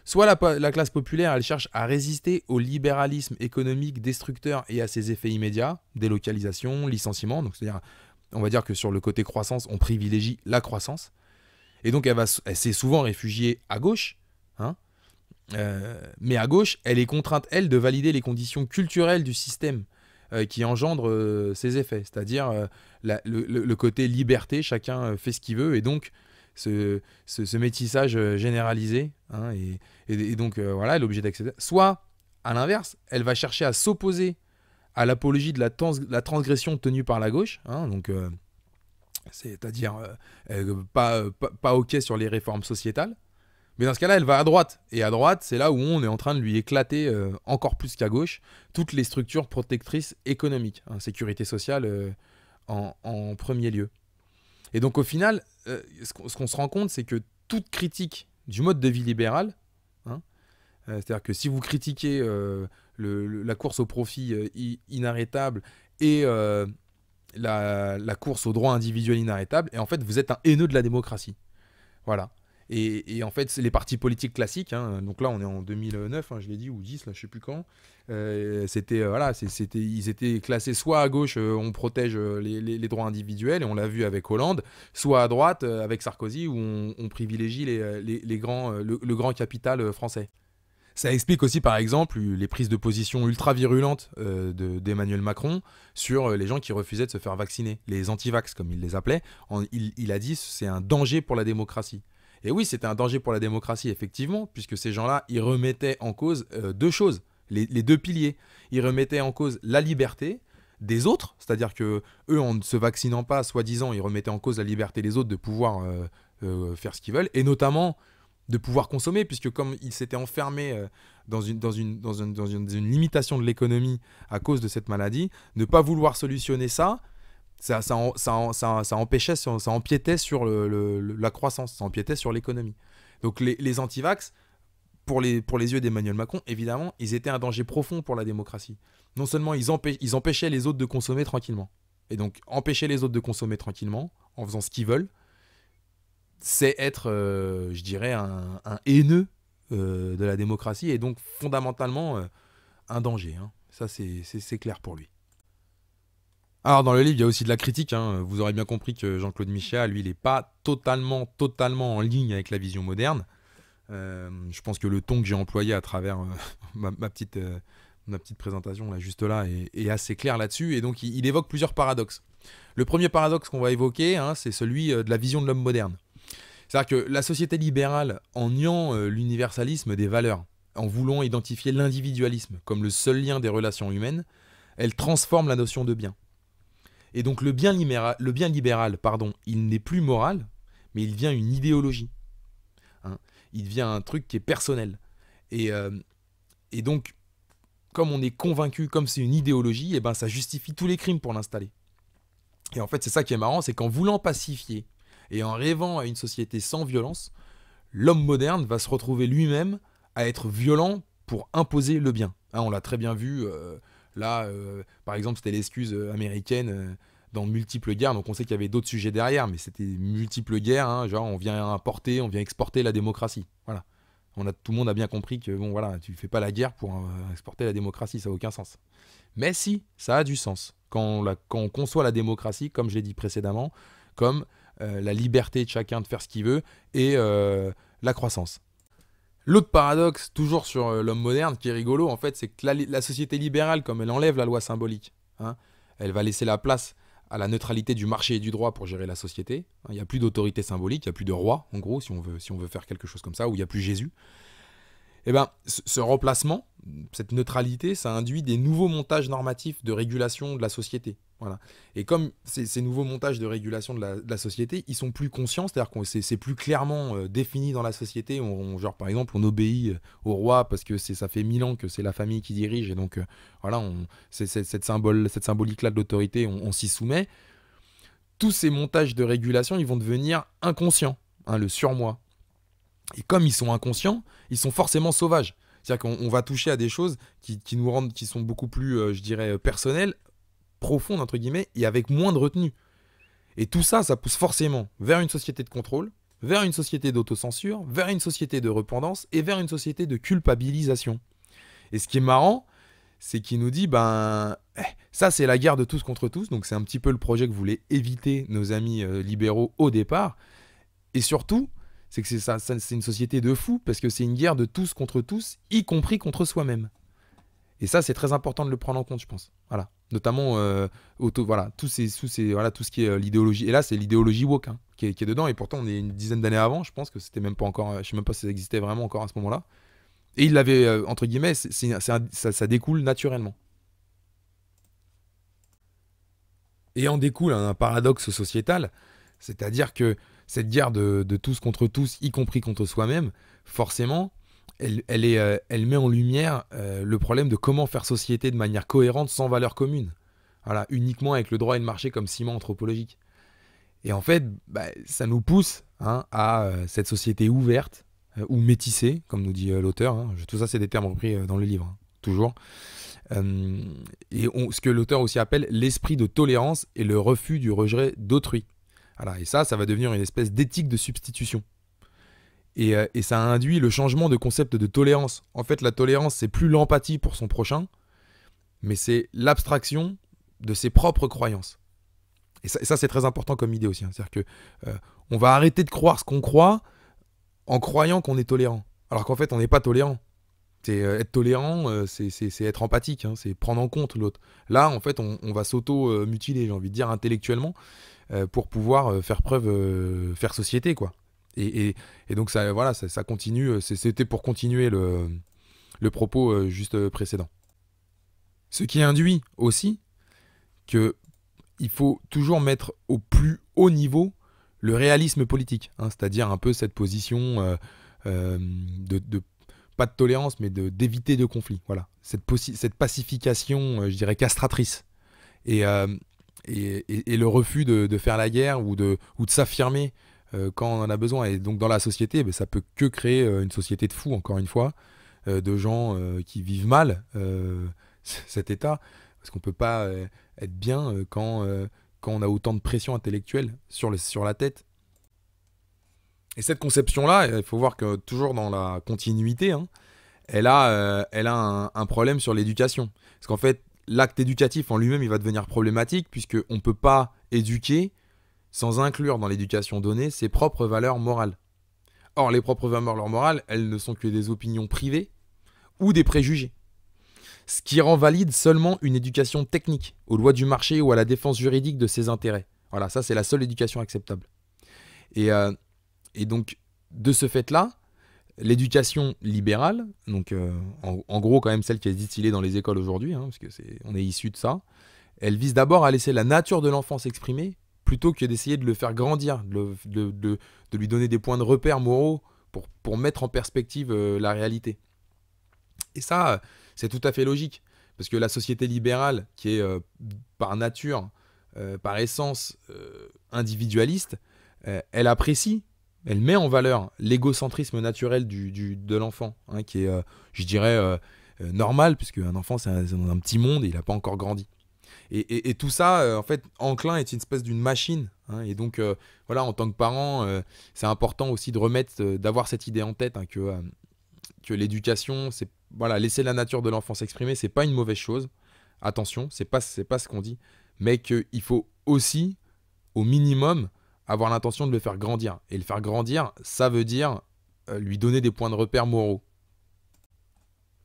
Soit la classe populaire, elle cherche à résister au libéralisme économique destructeur et à ses effets immédiats, délocalisation, licenciement, donc c'est-à-dire, on va dire que sur le côté croissance, on privilégie la croissance, et donc elle s'est souvent réfugiée à gauche, hein, mais à gauche, elle est contrainte, elle, de valider les conditions culturelles du système qui engendre ses effets, c'est-à-dire le côté liberté, chacun fait ce qu'il veut, et donc ce métissage généralisé, hein, et donc voilà, elle est obligée d'accepter. Soit, à l'inverse, elle va chercher à s'opposer à l'apologie de la transgression tenue par la gauche, hein, donc c'est-à-dire pas OK sur les réformes sociétales. Mais dans ce cas-là, elle va à droite. Et à droite, c'est là où on est en train de lui éclater encore plus qu'à gauche toutes les structures protectrices économiques, hein, sécurité sociale en premier lieu. Et donc au final, ce qu'on se rend compte, c'est que toute critique du mode de vie libéral, hein, c'est-à-dire que si vous critiquez la course au profit inarrêtable et la course au droit individuel inarrêtable, et en fait, vous êtes un haineux de la démocratie. Voilà. Et en fait, c'est les partis politiques classiques, hein, donc là on est en 2009, hein, je l'ai dit, ou 10, là je sais plus quand, ils étaient classés soit à gauche, on protège les droits individuels, et on l'a vu avec Hollande, soit à droite, avec Sarkozy, où on privilégie le grand capital français. Ça explique aussi par exemple les prises de position ultra virulentes d'Emmanuel Macron sur les gens qui refusaient de se faire vacciner, les anti-vax comme il les appelait. Il a dit c'est un danger pour la démocratie. Et oui, c'était un danger pour la démocratie, effectivement, puisque ces gens-là, ils remettaient en cause deux choses, les deux piliers. Ils remettaient en cause la liberté des autres, c'est-à-dire que eux, en ne se vaccinant pas, soi-disant, ils remettaient en cause la liberté des autres de pouvoir faire ce qu'ils veulent, et notamment de pouvoir consommer, puisque comme ils s'étaient enfermés dans une limitation de l'économie à cause de cette maladie, ne pas vouloir solutionner ça empêchait, ça empiétait sur la croissance, ça empiétait sur l'économie. Donc les anti-vax, pour les yeux d'Emmanuel Macron, évidemment, ils étaient un danger profond pour la démocratie. Non seulement ils empêchaient les autres de consommer tranquillement, Et donc, empêcher les autres de consommer tranquillement, en faisant ce qu'ils veulent, c'est être, je dirais, un haineux de la démocratie, et donc fondamentalement un danger. Hein. Ça, c'est clair pour lui. Alors, dans le livre, il y a aussi de la critique. Hein. Vous aurez bien compris que Jean-Claude Michéa, lui, il n'est pas totalement en ligne avec la vision moderne. Je pense que le ton que j'ai employé à travers ma petite présentation, là, juste là, est assez clair là-dessus. Et donc, il évoque plusieurs paradoxes. Le premier paradoxe qu'on va évoquer, hein, c'est celui de la vision de l'homme moderne. C'est-à-dire que la société libérale, en niant l'universalisme des valeurs, en voulant identifier l'individualisme comme le seul lien des relations humaines, elle transforme la notion de bien. Et donc le bien libéral, il n'est plus moral, mais il devient une idéologie. Hein. Il devient un truc qui est personnel. Et donc, comme on est convaincu, comme c'est une idéologie, et ben ça justifie tous les crimes pour l'installer. Et en fait, c'est ça qui est marrant, c'est qu'en voulant pacifier et en rêvant à une société sans violence, l'homme moderne va se retrouver lui-même à être violent pour imposer le bien. Hein, on l'a très bien vu, par exemple, c'était l'excuse américaine dans multiples guerres, donc on sait qu'il y avait d'autres sujets derrière, mais c'était multiples guerres, hein, genre on vient exporter la démocratie. Voilà. Tout le monde a bien compris que bon, voilà, tu fais pas la guerre pour exporter la démocratie, ça n'a aucun sens. Mais si, ça a du sens. Quand on conçoit la démocratie, comme je l'ai dit précédemment, comme la liberté de chacun de faire ce qu'il veut et la croissance. L'autre paradoxe, toujours sur l'homme moderne, qui est rigolo, en fait, c'est que la société libérale, comme elle enlève la loi symbolique, hein, elle va laisser la place à la neutralité du marché et du droit pour gérer la société. Il n'y a plus d'autorité symbolique, il n'y a plus de roi, en gros, si on veut faire quelque chose comme ça, ou il n'y a plus Jésus. Eh bien, ce remplacement, cette neutralité, ça induit des nouveaux montages normatifs de régulation de la société. Voilà. Et comme ces nouveaux montages de régulation de la société, ils sont plus conscients, c'est-à-dire que c'est plus clairement défini dans la société. Genre, par exemple, on obéit au roi parce que ça fait 1000 ans que c'est la famille qui dirige, et donc voilà, cette symbolique-là de l'autorité, on s'y soumet. Tous ces montages de régulation, ils vont devenir inconscients, hein, le surmoi. Et comme ils sont inconscients, ils sont forcément sauvages. C'est-à-dire qu'on va toucher à des choses qui sont beaucoup plus, je dirais, personnelles, profondes, entre guillemets, et avec moins de retenue. Et tout ça, ça pousse forcément vers une société de contrôle, vers une société d'autocensure, vers une société de repentance et vers une société de culpabilisation. Et ce qui est marrant, c'est qu'il nous dit, ça c'est la guerre de tous contre tous, donc c'est un petit peu le projet que voulaient éviter nos amis libéraux au départ. Et surtout, c'est que c'est une société de fous, parce que c'est une guerre de tous contre tous, y compris contre soi-même. Et ça, c'est très important de le prendre en compte, je pense. Voilà. Notamment, tout ce qui est l'idéologie. Et là, c'est l'idéologie woke qui est dedans. Et pourtant, on est une dizaine d'années avant. Je pense que c'était même pas encore. Je sais même pas si ça existait vraiment encore à ce moment-là. Et il l'avait, entre guillemets, ça découle naturellement. Et en découle un paradoxe sociétal, c'est-à-dire que cette guerre de tous contre tous, y compris contre soi-même, forcément, elle met en lumière le problème de comment faire société de manière cohérente sans valeur commune. Voilà, uniquement avec le droit et le marché comme ciment anthropologique. Et en fait, ça nous pousse à cette société ouverte ou métissée, comme nous dit l'auteur. Tout ça, c'est des termes repris dans le livre, toujours. Et ce que l'auteur aussi appelle l'esprit de tolérance et le refus du rejet d'autrui. Voilà, et ça va devenir une espèce d'éthique de substitution. Et ça induit le changement de concept de tolérance. En fait, la tolérance, c'est plus l'empathie pour son prochain, mais c'est l'abstraction de ses propres croyances. Et ça c'est très important comme idée aussi. C'est-à-dire que on va arrêter de croire ce qu'on croit en croyant qu'on est tolérant. Alors qu'en fait, on n'est pas tolérant. Être tolérant, c'est être empathique, c'est prendre en compte l'autre. Là, en fait, on va s'auto-mutiler, j'ai envie de dire, intellectuellement, pour pouvoir faire société, quoi. Et donc ça continue. C'était pour continuer le propos juste précédent. Ce qui induit aussi que il faut toujours mettre au plus haut niveau le réalisme politique, c'est-à-dire un peu cette position de pas de tolérance, mais d'éviter de conflit. Voilà, cette pacification, je dirais castratrice, et le refus de faire la guerre ou de s'affirmer quand on en a besoin. Et donc dans la société, ça peut que créer une société de fous, encore une fois, de gens qui vivent mal cet état. Parce qu'on ne peut pas être bien quand on a autant de pression intellectuelle sur la tête. Et cette conception-là, il faut voir que toujours dans la continuité, hein, elle a un problème sur l'éducation. Parce qu'en fait, l'acte éducatif en lui-même, il va devenir problématique puisqu'on ne peut pas éduquer sans inclure dans l'éducation donnée ses propres valeurs morales. Or, les propres valeurs morales, elles ne sont que des opinions privées ou des préjugés. Ce qui rend valide seulement une éducation technique, aux lois du marché ou à la défense juridique de ses intérêts. Voilà, ça c'est la seule éducation acceptable. Et donc, de ce fait-là, l'éducation libérale, donc en gros quand même celle qui est distillée dans les écoles aujourd'hui, hein, parce que on est issu de ça, elle vise d'abord à laisser la nature de l'enfant s'exprimer, plutôt que d'essayer de le faire grandir, de lui donner des points de repère moraux pour mettre en perspective la réalité. Et ça, c'est tout à fait logique, parce que la société libérale, qui est par nature, par essence individualiste, elle apprécie, elle met en valeur l'égocentrisme naturel de l'enfant, hein, qui est, je dirais, normal, puisque un enfant, c'est un petit monde et il n'a pas encore grandi. Et tout ça, en fait, Enclin est une espèce d'une machine. Hein, et donc, voilà, en tant que parent, c'est important aussi de remettre, d'avoir cette idée en tête, hein, que l'éducation, c'est voilà, laisser la nature de l'enfant s'exprimer, c'est pas une mauvaise chose. Attention, c'est pas ce qu'on dit, mais qu'il faut aussi, au minimum, avoir l'intention de le faire grandir. Et le faire grandir, ça veut dire lui donner des points de repère moraux.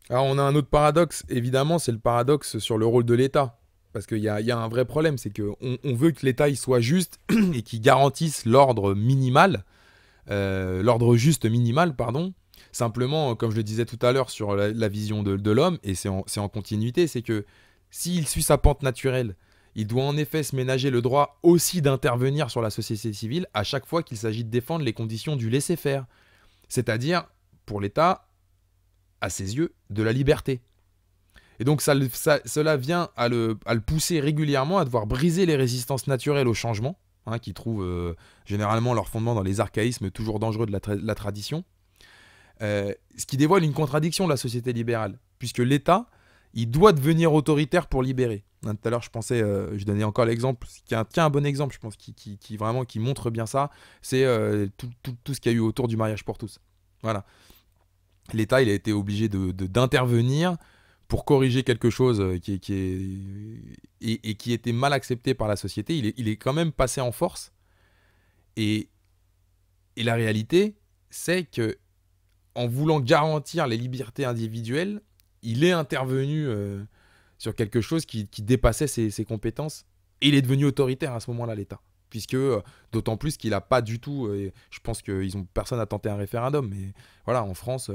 Alors, on a un autre paradoxe, évidemment, c'est le paradoxe sur le rôle de l'État. Parce qu'il y a un vrai problème, c'est qu'on veut que l'État il soit juste et qu'il garantisse l'ordre minimal, l'ordre juste minimal, pardon. Simplement, comme je le disais tout à l'heure sur la vision de l'homme, et c'est en continuité, c'est que s'il suit sa pente naturelle, il doit en effet se ménager le droit aussi d'intervenir sur la société civile à chaque fois qu'il s'agit de défendre les conditions du laisser-faire. C'est-à-dire, pour l'État, à ses yeux, de la liberté. Et donc cela vient à le pousser régulièrement à devoir briser les résistances naturelles au changement, hein, qui trouvent généralement leur fondement dans les archaïsmes toujours dangereux de la tradition, ce qui dévoile une contradiction de la société libérale, puisque l'État, il doit devenir autoritaire pour libérer. Hein, tout à l'heure, je donnais encore l'exemple, qui est un bon exemple, je pense, qui montre bien ça, c'est tout ce qu'il y a eu autour du mariage pour tous. Voilà. L'État, il a été obligé d'intervenir pour corriger quelque chose qui était mal accepté par la société. Il est quand même passé en force. Et la réalité, c'est que en voulant garantir les libertés individuelles, il est intervenu sur quelque chose qui dépassait ses compétences. Et il est devenu autoritaire à ce moment-là, l'État. Puisque, d'autant plus qu'il n'a pas du tout... je pense que personne n'a tenté un référendum. Mais voilà, en France,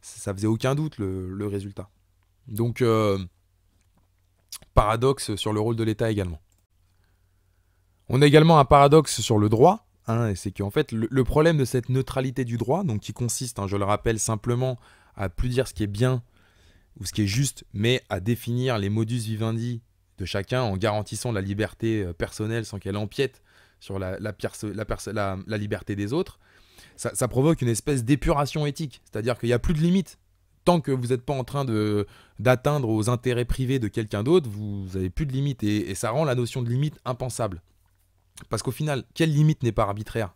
ça faisait aucun doute le résultat. Donc, paradoxe sur le rôle de l'État également. On a également un paradoxe sur le droit, hein, c'est qu'en fait, le problème de cette neutralité du droit, donc qui consiste, hein, je le rappelle simplement, à plus dire ce qui est bien ou ce qui est juste, mais à définir les modus vivendi de chacun en garantissant la liberté personnelle sans qu'elle empiète sur la liberté des autres, ça provoque une espèce d'épuration éthique, c'est-à-dire qu'il n'y a plus de limite. Tant que vous n'êtes pas en train d'atteindre aux intérêts privés de quelqu'un d'autre, vous n'avez plus de limite. Et ça rend la notion de limite impensable. Parce qu'au final, quelle limite n'est pas arbitraire?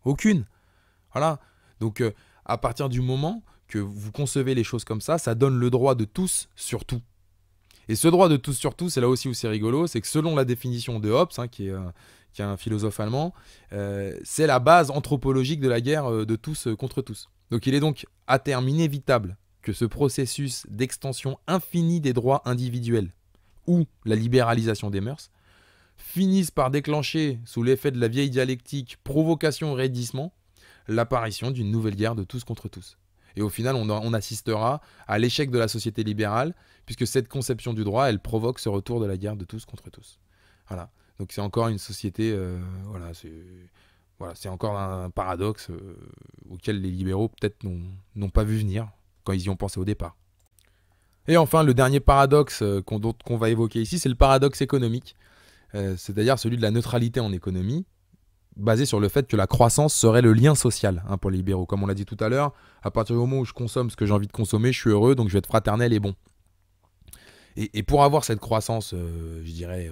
Aucune. Voilà. Donc, à partir du moment que vous concevez les choses comme ça donne le droit de tous sur tout. Et ce droit de tous sur tout, c'est là aussi où c'est rigolo, c'est que selon la définition de Hobbes, hein, qui est un philosophe allemand, c'est la base anthropologique de la guerre de tous contre tous. Donc, il est donc à terme inévitable que ce processus d'extension infinie des droits individuels ou la libéralisation des mœurs finissent par déclencher, sous l'effet de la vieille dialectique provocation-raidissement, l'apparition d'une nouvelle guerre de tous contre tous. Et au final, on assistera à l'échec de la société libérale, puisque cette conception du droit, elle provoque ce retour de la guerre de tous contre tous. Voilà. Donc c'est encore une société... c'est encore un paradoxe auquel les libéraux peut-être n'ont pas vu venir quand ils y ont pensé au départ. Et enfin, le dernier paradoxe qu'on va évoquer ici, c'est le paradoxe économique, c'est-à-dire celui de la neutralité en économie, basé sur le fait que la croissance serait le lien social, hein, pour les libéraux. Comme on l'a dit tout à l'heure, à partir du moment où je consomme ce que j'ai envie de consommer, je suis heureux, donc je vais être fraternel et bon. Et pour avoir cette croissance, je dirais,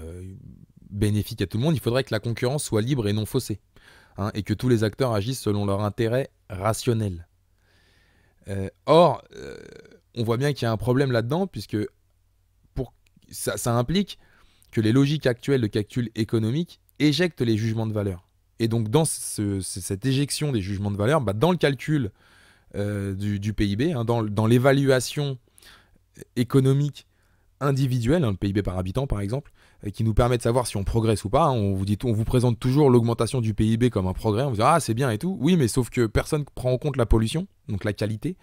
bénéfique à tout le monde, il faudrait que la concurrence soit libre et non faussée, hein, et que tous les acteurs agissent selon leur intérêt rationnel. Or, on voit bien qu'il y a un problème là-dedans, puisque ça implique que les logiques actuelles de calcul économique éjectent les jugements de valeur. Et donc, dans cette éjection des jugements de valeur, dans le calcul du PIB, hein, dans l'évaluation économique individuelle, hein, le PIB par habitant par exemple, qui nous permet de savoir si on progresse ou pas, hein, on vous présente toujours l'augmentation du PIB comme un progrès, on vous dit ah c'est bien et tout, oui mais sauf que personne ne prend en compte la pollution, donc la qualité,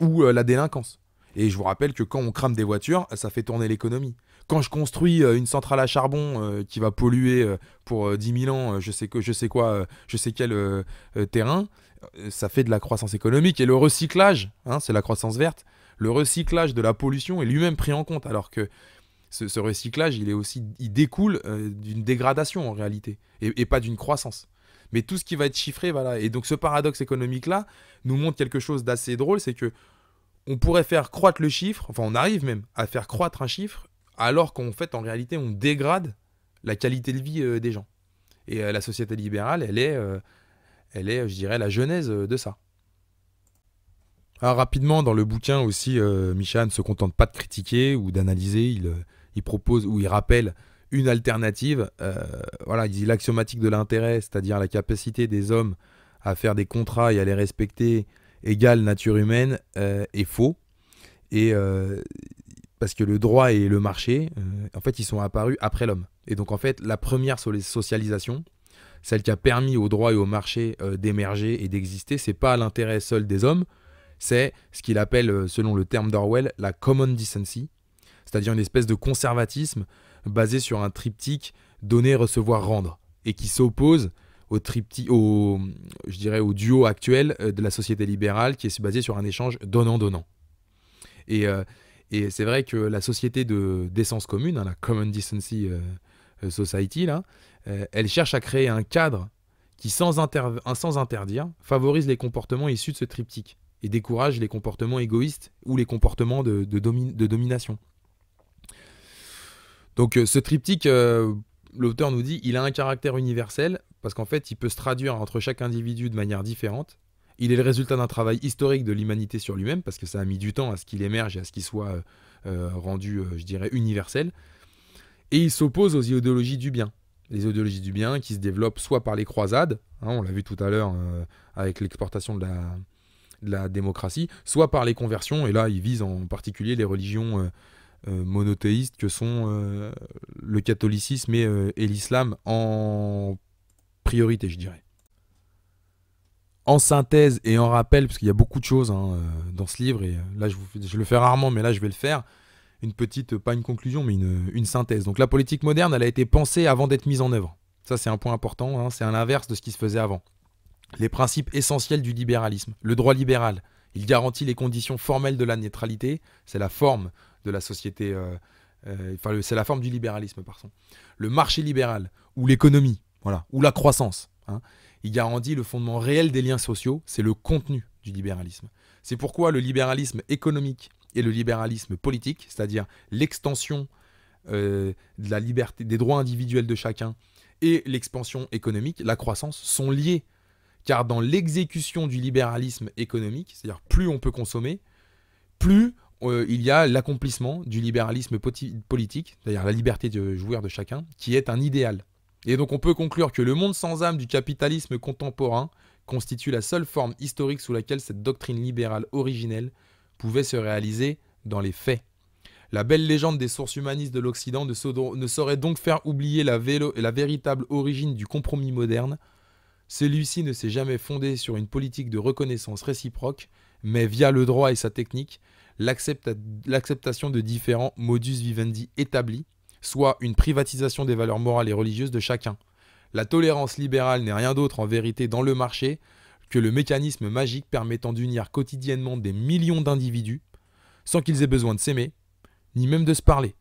ou la délinquance. Et je vous rappelle que quand on crame des voitures, ça fait tourner l'économie. Quand je construis une centrale à charbon qui va polluer pour 10 000 ans, je sais quel terrain, ça fait de la croissance économique. Et le recyclage, hein, c'est la croissance verte, le recyclage de la pollution est lui-même pris en compte, alors que ce recyclage, il découle d'une dégradation en réalité, et pas d'une croissance. Mais tout ce qui va être chiffré, voilà. Et donc ce paradoxe économique-là nous montre quelque chose d'assez drôle, c'est que on pourrait faire croître le chiffre, enfin on arrive même à faire croître un chiffre, alors qu'en fait, en réalité, on dégrade la qualité de vie des gens. Et la société libérale, elle est, je dirais, la genèse de ça. Alors, rapidement, dans le bouquin aussi, Micha ne se contente pas de critiquer ou d'analyser, il propose ou il rappelle une alternative. Voilà, il dit l'axiomatique de l'intérêt, c'est-à-dire la capacité des hommes à faire des contrats et à les respecter, égale nature humaine, est faux. Et parce que le droit et le marché, en fait, ils sont apparus après l'homme. Et donc, en fait, la première socialisation, celle qui a permis au droit et au marché d'émerger et d'exister, c'est pas l'intérêt seul des hommes, c'est ce qu'il appelle, selon le terme d'Orwell, la common decency, c'est-à-dire une espèce de conservatisme basé sur un triptyque donner, recevoir, rendre, et qui s'oppose au duo actuel de la société libérale qui est basé sur un échange donnant-donnant. Et c'est vrai que la société d'essence commune, hein, la Common Decency Society, là, elle cherche à créer un cadre qui, sans interdire, favorise les comportements issus de ce triptyque et décourage les comportements égoïstes ou les comportements de domination. Donc ce triptyque, l'auteur nous dit, il a un caractère universel parce qu'en fait, il peut se traduire entre chaque individu de manière différente. Il est le résultat d'un travail historique de l'humanité sur lui-même, parce que ça a mis du temps à ce qu'il émerge et à ce qu'il soit rendu, je dirais, universel. Et il s'oppose aux idéologies du bien. Les idéologies du bien qui se développent soit par les croisades, hein, on l'a vu tout à l'heure avec l'exportation de la démocratie, soit par les conversions, et là il vise en particulier les religions monothéistes que sont le catholicisme et l'islam en priorité, je dirais. En synthèse et en rappel, parce qu'il y a beaucoup de choses dans ce livre, et là je le fais rarement, mais là je vais le faire, une petite, pas une conclusion, mais une synthèse. Donc la politique moderne, elle a été pensée avant d'être mise en œuvre. Ça c'est un point important, hein, c'est à l'inverse de ce qui se faisait avant. Les principes essentiels du libéralisme. Le droit libéral, il garantit les conditions formelles de la neutralité, c'est la forme de la société, c'est la forme du libéralisme, pardon. Le marché libéral, ou l'économie, voilà, ou la croissance, hein, il garantit le fondement réel des liens sociaux, c'est le contenu du libéralisme. C'est pourquoi le libéralisme économique et le libéralisme politique, c'est-à-dire l'extension de la liberté, des droits individuels de chacun et l'expansion économique, la croissance, sont liés. Car dans l'exécution du libéralisme économique, c'est-à-dire plus on peut consommer, plus il y a l'accomplissement du libéralisme politique, c'est-à-dire la liberté de jouir de chacun, qui est un idéal. Et donc on peut conclure que le monde sans âme du capitalisme contemporain constitue la seule forme historique sous laquelle cette doctrine libérale originelle pouvait se réaliser dans les faits. La belle légende des sources humanistes de l'Occident ne saurait donc faire oublier la véritable origine du compromis moderne. Celui-ci ne s'est jamais fondé sur une politique de reconnaissance réciproque, mais via le droit et sa technique, l'acceptation de différents modus vivendi établis, soit une privatisation des valeurs morales et religieuses de chacun. La tolérance libérale n'est rien d'autre en vérité dans le marché que le mécanisme magique permettant d'unir quotidiennement des millions d'individus sans qu'ils aient besoin de s'aimer, ni même de se parler.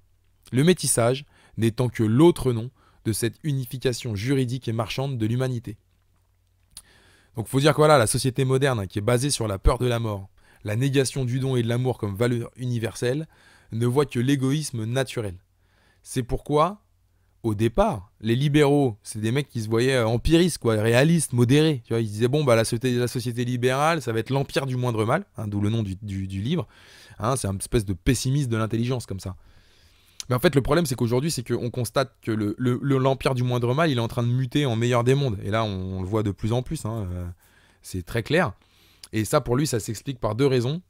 Le métissage n'étant que l'autre nom de cette unification juridique et marchande de l'humanité. Donc il faut dire que voilà, la société moderne, qui est basée sur la peur de la mort, la négation du don et de l'amour comme valeur universelle, ne voient que l'égoïsme naturel. C'est pourquoi, au départ, les libéraux, c'est des mecs qui se voyaient empiristes, quoi, réalistes, modérés. Tu vois, ils disaient, bon, bah, la société libérale, ça va être l'empire du moindre mal, hein, d'où le nom du livre. Hein, c'est une espèce de pessimiste de l'intelligence, comme ça. Mais en fait, le problème, c'est qu'aujourd'hui, c'est qu'on constate que l'empire du moindre mal, il est en train de muter en meilleur des mondes. Et là, on le voit de plus en plus, hein, c'est très clair. Et ça, pour lui, ça s'explique par deux raisons.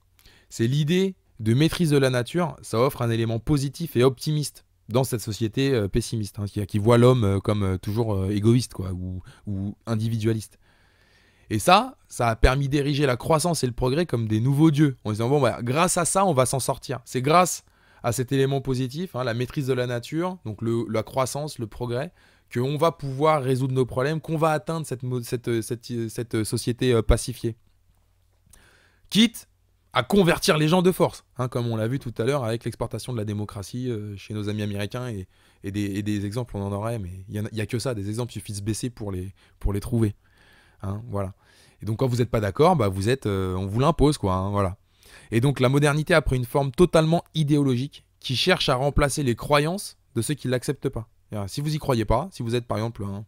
C'est l'idée de maîtrise de la nature, ça offre un élément positif et optimiste dans cette société pessimiste, hein, qui voit l'homme comme toujours égoïste, quoi, ou individualiste. Et ça a permis d'ériger la croissance et le progrès comme des nouveaux dieux, en disant, bon, bah, grâce à ça, on va s'en sortir. C'est grâce à cet élément positif, hein, la maîtrise de la nature, donc la croissance, le progrès, qu'on va pouvoir résoudre nos problèmes, qu'on va atteindre cette société pacifiée. Quitte à convertir les gens de force, hein, comme on l'a vu tout à l'heure avec l'exportation de la démocratie chez nos amis américains, et des exemples, on en aurait, mais il n'y a que ça, des exemples, il suffit de se baisser pour les trouver. Hein, voilà. Et donc quand vous n'êtes pas d'accord, bah, on vous l'impose, quoi, hein, voilà. Et donc la modernité a pris une forme totalement idéologique qui cherche à remplacer les croyances de ceux qui ne l'acceptent pas. Si vous n'y croyez pas, si vous êtes par exemple un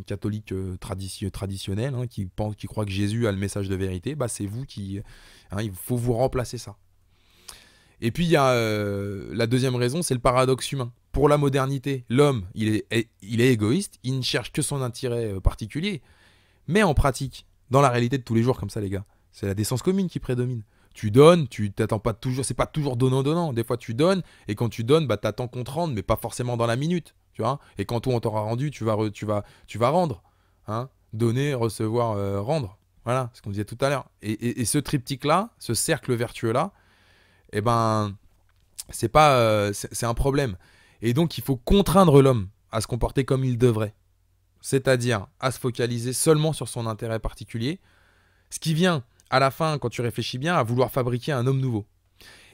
catholique traditionnel, hein, qui croit que Jésus a le message de vérité, bah, c'est vous qui... Hein, il faut vous remplacer ça. Et puis il y a la deuxième raison, c'est le paradoxe humain. Pour la modernité, l'homme, il est égoïste, il ne cherche que son intérêt particulier. Mais en pratique, dans la réalité de tous les jours comme ça, les gars, c'est la décence commune qui prédomine. Tu donnes, tu t'attends pas toujours, c'est pas toujours donnant. Des fois tu donnes, et quand tu donnes, bah t'attends qu'on te rende, mais pas forcément dans la minute, tu vois. Et quand toi on t'aura rendu, tu vas rendre, hein. Donner, recevoir, rendre. Voilà, ce qu'on disait tout à l'heure. Et ce triptyque-là, ce cercle vertueux-là, eh ben, c'est un problème. Et donc il faut contraindre l'homme à se comporter comme il devrait. C'est-à-dire à se focaliser seulement sur son intérêt particulier, ce qui vient à la fin, quand tu réfléchis bien, à vouloir fabriquer un homme nouveau.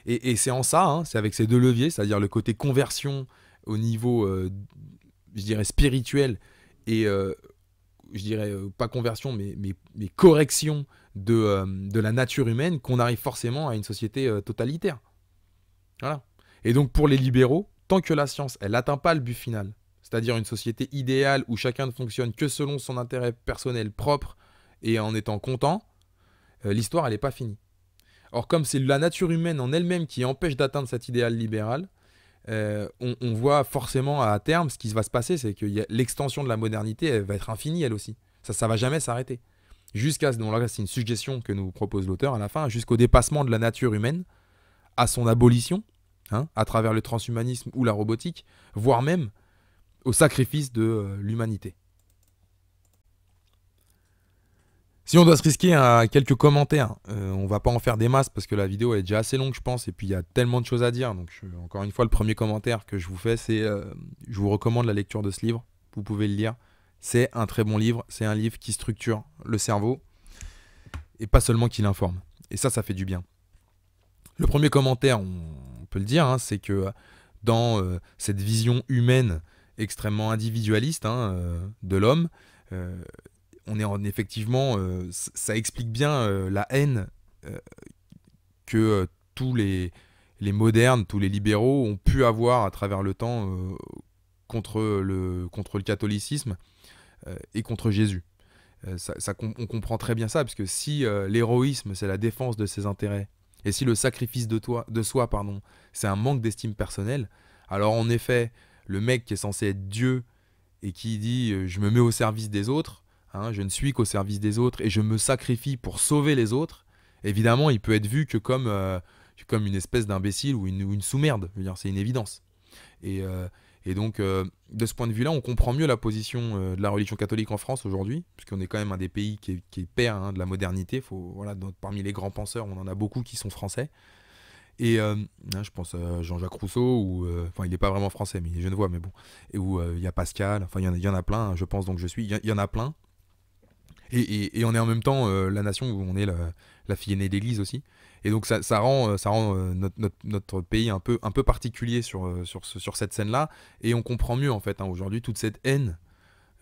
Et c'est en ça, hein, c'est avec ces deux leviers, c'est-à-dire le côté conversion au niveau, je dirais, spirituel, et je dirais, pas conversion, mais correction de la nature humaine, qu'on arrive forcément à une société totalitaire. Voilà. Et donc pour les libéraux, tant que la science, elle n'atteint pas le but final, c'est-à-dire une société idéale où chacun ne fonctionne que selon son intérêt personnel propre et en étant content, l'histoire, elle n'est pas finie. Or, comme c'est la nature humaine en elle-même qui empêche d'atteindre cet idéal libéral, on voit forcément à terme ce qui va se passer, c'est que l'extension de la modernité, elle va être infinie, elle aussi. Ça va jamais s'arrêter. Donc là, c'est une suggestion que nous propose l'auteur à la fin, jusqu'au dépassement de la nature humaine, à son abolition, hein, à travers le transhumanisme ou la robotique, voire même au sacrifice de l'humanité. Si on doit se risquer à quelques commentaires, on va pas en faire des masses parce que la vidéo est déjà assez longue, je pense, et puis il y a tellement de choses à dire. Donc encore une fois, le premier commentaire que je vous fais, c'est je vous recommande la lecture de ce livre. Vous pouvez le lire. C'est un très bon livre. C'est un livre qui structure le cerveau et pas seulement qui l'informe. Et ça fait du bien. Le premier commentaire, on peut le dire, hein, c'est que dans cette vision humaine extrêmement individualiste, hein, de l'homme, on est effectivement, ça explique bien la haine que tous les modernes, tous les libéraux ont pu avoir à travers le temps contre le catholicisme et contre Jésus. On comprend très bien ça, parce que si l'héroïsme, c'est la défense de ses intérêts, et si le sacrifice de soi, c'est un manque d'estime personnelle, alors en effet, le mec qui est censé être Dieu et qui dit je me mets au service des autres, hein, je ne suis qu'au service des autres et je me sacrifie pour sauver les autres, évidemment, il peut être vu que comme une espèce d'imbécile ou une sous-merde. Je veux dire, c'est une évidence. Et donc, de ce point de vue-là, on comprend mieux la position de la religion catholique en France aujourd'hui, puisqu'on est quand même un des pays qui est père, hein, de la modernité. Parmi les grands penseurs, on en a beaucoup qui sont français. Et je pense à Jean-Jacques Rousseau, il n'est pas vraiment français, mais il est genevois, mais bon. Et où il y a Pascal, il y en a plein, hein, je pense, donc je suis. Il y en a plein. Et on est en même temps la nation où on est la fille aînée d'Église aussi. Et donc ça rend notre pays un peu particulier sur cette scène-là. Et on comprend mieux en fait, hein, aujourd'hui toute cette haine,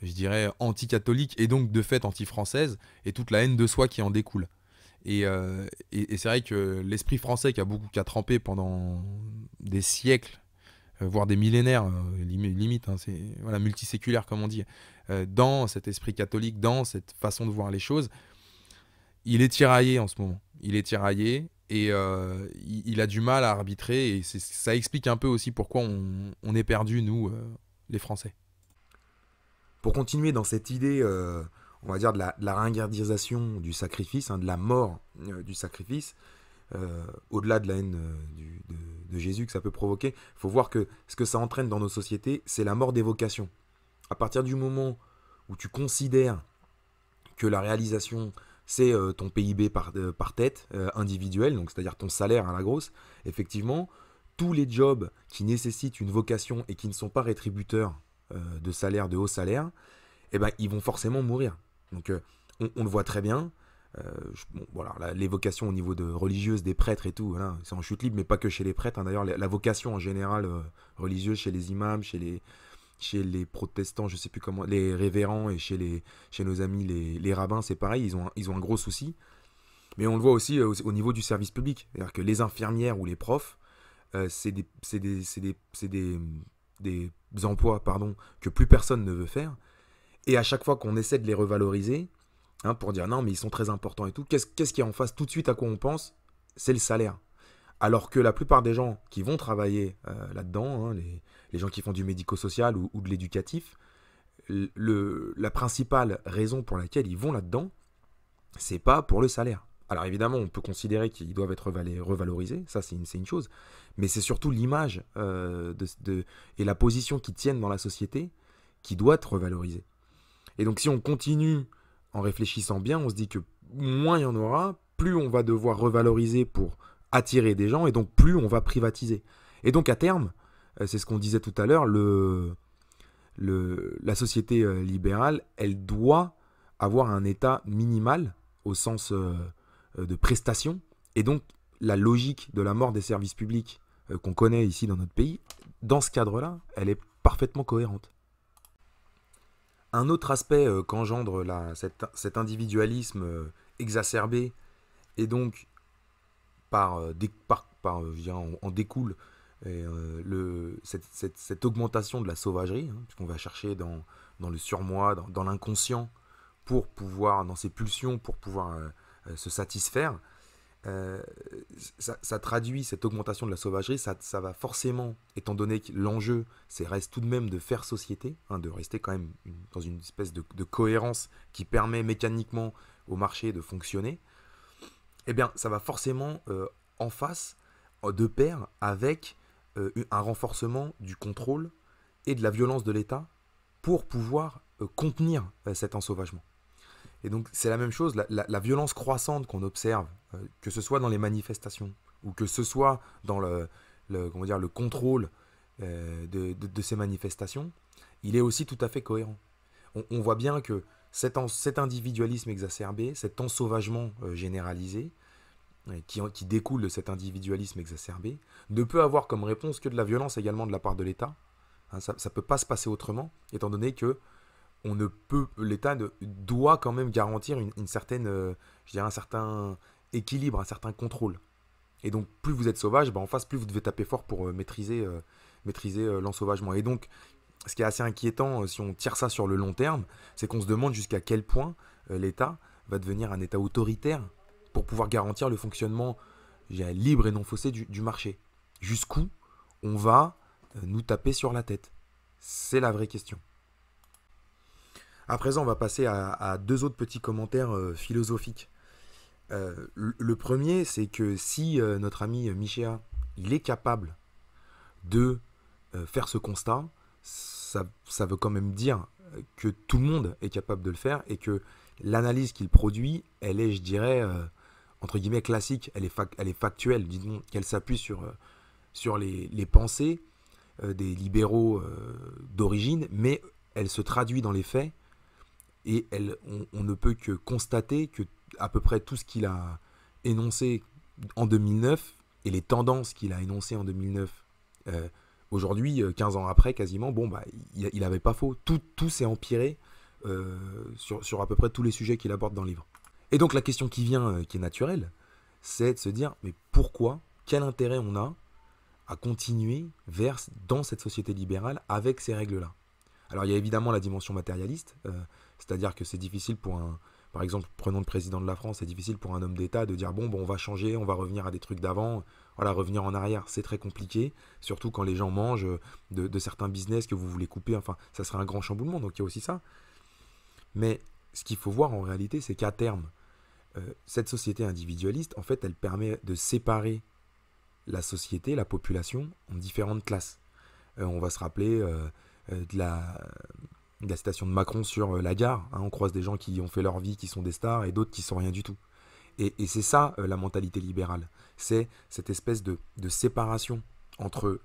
je dirais, anti-catholique et donc de fait anti-française, et toute la haine de soi qui en découle. Et c'est vrai que l'esprit français qui a trempé pendant des siècles, voire des millénaires, limite, hein, c'est voilà, multiséculaire comme on dit, dans cet esprit catholique, dans cette façon de voir les choses, il est tiraillé en ce moment. Il est tiraillé et il a du mal à arbitrer et ça explique un peu aussi pourquoi on est perdu, nous, les Français. Pour continuer dans cette idée, on va dire, de la ringardisation du sacrifice, hein, de la mort du sacrifice, au-delà de la haine de Jésus que ça peut provoquer, il faut voir que ce que ça entraîne dans nos sociétés, c'est la mort des vocations. À partir du moment où tu considères que la réalisation, c'est ton PIB par tête individuel, donc c'est-à-dire ton salaire à la grosse, effectivement, tous les jobs qui nécessitent une vocation et qui ne sont pas rétributeurs de salaire, de haut salaire, eh ben, ils vont forcément mourir. Donc on le voit très bien. Bon, voilà, les vocations au niveau de religieuses, des prêtres et tout, voilà, c'est en chute libre, mais pas que chez les prêtres, hein. D'ailleurs, la vocation en général religieuse chez les imams, chez les protestants, je sais plus comment, les révérends et chez nos amis les rabbins, c'est pareil, ils ont un gros souci. Mais on le voit aussi au niveau du service public. C'est-à-dire que les infirmières ou les profs, c'est des emplois que plus personne ne veut faire. Et à chaque fois qu'on essaie de les revaloriser, hein, pour dire non mais ils sont très importants et tout, qu'est-ce qu'il y a en face tout de suite à quoi on pense? C'est le salaire. Alors que la plupart des gens qui vont travailler là-dedans, hein, les gens qui font du médico-social ou de l'éducatif, la principale raison pour laquelle ils vont là-dedans, c'est pas pour le salaire. Alors évidemment, on peut considérer qu'ils doivent être revalorisés, ça c'est une chose, mais c'est surtout l'image et la position qu'ils tiennent dans la société qui doit être revalorisée. Et donc si on continue en réfléchissant bien, on se dit que moins il y en aura, plus on va devoir revaloriser pour attirer des gens, et donc plus on va privatiser. Et donc à terme, c'est ce qu'on disait tout à l'heure, la société libérale, elle doit avoir un état minimal au sens de prestation, et donc la logique de la mort des services publics qu'on connaît ici dans notre pays, dans ce cadre-là, elle est parfaitement cohérente. Un autre aspect qu'engendre cet individualisme exacerbé, et donc en découle cette augmentation de la sauvagerie, hein, puisqu'on va chercher dans le surmoi, dans l'inconscient, pour pouvoir, dans ses pulsions, pour pouvoir se satisfaire. Ça traduit cette augmentation de la sauvagerie, ça va forcément, étant donné que l'enjeu reste tout de même de faire société, hein, de rester quand même dans une espèce de cohérence qui permet mécaniquement au marché de fonctionner, eh bien ça va forcément en face, de pair avec un renforcement du contrôle et de la violence de l'État pour pouvoir contenir cet ensauvagement. Et donc c'est la même chose, la violence croissante qu'on observe, que ce soit dans les manifestations ou que ce soit dans le contrôle de ces manifestations, il est aussi tout à fait cohérent. On voit bien que cet individualisme exacerbé, cet ensauvagement généralisé, qui découle de cet individualisme exacerbé, ne peut avoir comme réponse que de la violence également de la part de l'État. Hein, ça ne peut pas se passer autrement, étant donné que l'État doit quand même garantir une certaine, je dirais un certain équilibre, un certain contrôle. Et donc plus vous êtes sauvage, en face plus vous devez taper fort pour maîtriser l'ensauvagement. Et donc ce qui est assez inquiétant si on tire ça sur le long terme, c'est qu'on se demande jusqu'à quel point l'État va devenir un État autoritaire pour pouvoir garantir le fonctionnement libre et non faussé du marché. Jusqu'où on va nous taper sur la tête? C'est la vraie question. À présent, on va passer à deux autres petits commentaires philosophiques. Le premier, c'est que si notre ami Michéa, il est capable de faire ce constat, ça veut quand même dire que tout le monde est capable de le faire et que l'analyse qu'il produit, elle est, je dirais, entre guillemets classique, elle est factuelle, disons qu'elle s'appuie sur les pensées des libéraux d'origine, mais elle se traduit dans les faits. Et on ne peut que constater que à peu près tout ce qu'il a énoncé en 2009 et les tendances qu'il a énoncées en 2009, aujourd'hui, 15 ans après quasiment, il n'avait pas faux. Tout s'est empiré sur à peu près tous les sujets qu'il aborde dans le livre. Et donc la question qui vient, qui est naturelle, c'est de se dire, mais pourquoi, quel intérêt on a à continuer dans cette société libérale avec ces règles-là? Alors il y a évidemment la dimension matérialiste, c'est-à-dire que c'est difficile pour par exemple, prenons le président de la France, c'est difficile pour un homme d'État de dire bon, on va changer, on va revenir à des trucs d'avant. Voilà, revenir en arrière, c'est très compliqué, surtout quand les gens mangent de certains business que vous voulez couper. Enfin, ça serait un grand chamboulement, donc il y a aussi ça. Mais ce qu'il faut voir en réalité, c'est qu'à terme, cette société individualiste, en fait, elle permet de séparer la société, la population, en différentes classes. On va se rappeler de la citation de Macron sur la gare. Hein, on croise des gens qui ont fait leur vie, qui sont des stars, et d'autres qui sont rien du tout. Et c'est ça la mentalité libérale. C'est cette espèce de séparation entre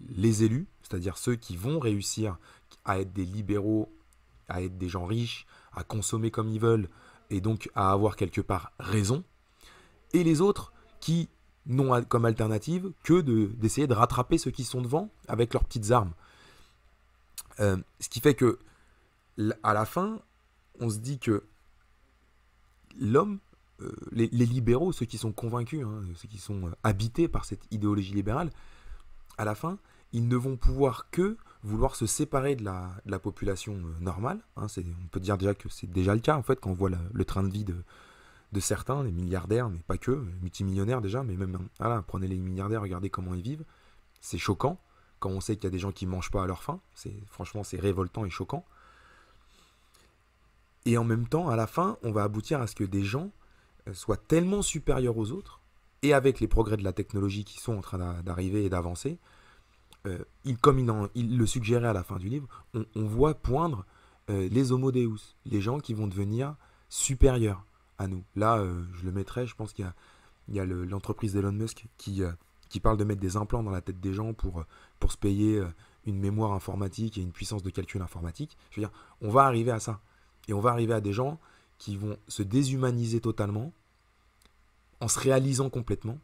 les élus, c'est-à-dire ceux qui vont réussir à être des libéraux, à être des gens riches, à consommer comme ils veulent, et donc à avoir quelque part raison, et les autres qui n'ont comme alternative que d'essayer de rattraper ceux qui sont devant avec leurs petites armes. Ce qui fait que, à la fin, on se dit que l'homme, les libéraux, ceux qui sont convaincus, hein, ceux qui sont habités par cette idéologie libérale, à la fin, ils ne vont pouvoir que vouloir se séparer de la population normale. Hein, on peut dire déjà que c'est déjà le cas, en fait, quand on voit le train de vie de certains, les milliardaires, mais pas que, les multimillionnaires déjà, mais même, voilà, prenez les milliardaires, regardez comment ils vivent. C'est choquant, quand on sait qu'il y a des gens qui ne mangent pas à leur faim. Franchement, c'est révoltant et choquant. Et en même temps, à la fin, on va aboutir à ce que des gens soient tellement supérieurs aux autres, et avec les progrès de la technologie qui sont en train d'arriver et d'avancer, comme il le suggérait à la fin du livre, on voit poindre les homo deus, les gens qui vont devenir supérieurs à nous. Là, je le mettrai, je pense qu'il y a l'entreprise d'Elon Musk qui parle de mettre des implants dans la tête des gens pour se payer une mémoire informatique et une puissance de calcul informatique. Je veux dire, on va arriver à ça. Et on va arriver à des gens qui vont se déshumaniser totalement, en se réalisant complètement,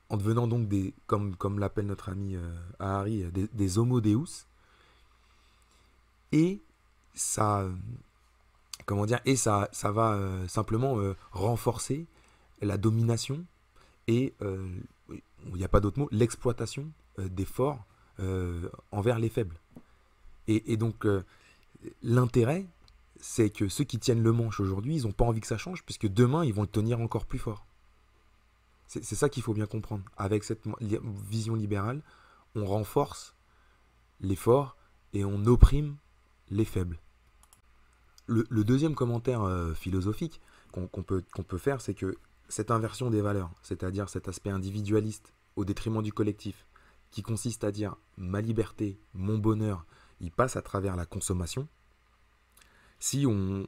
en devenant donc comme l'appelle notre ami Harry, des homo deus. Et ça, ça va simplement renforcer la domination et, il n'y a pas d'autre mot, l'exploitation des forts envers les faibles. Et donc, l'intérêt, c'est que ceux qui tiennent le manche aujourd'hui, ils n'ont pas envie que ça change, puisque demain, ils vont le tenir encore plus fort. C'est ça qu'il faut bien comprendre. Avec cette vision libérale, on renforce les forts et on opprime les faibles. Le deuxième commentaire philosophique qu'on peut faire, c'est que cette inversion des valeurs, c'est-à-dire cet aspect individualiste au détriment du collectif, qui consiste à dire ma liberté, mon bonheur, il passe à travers la consommation. Si on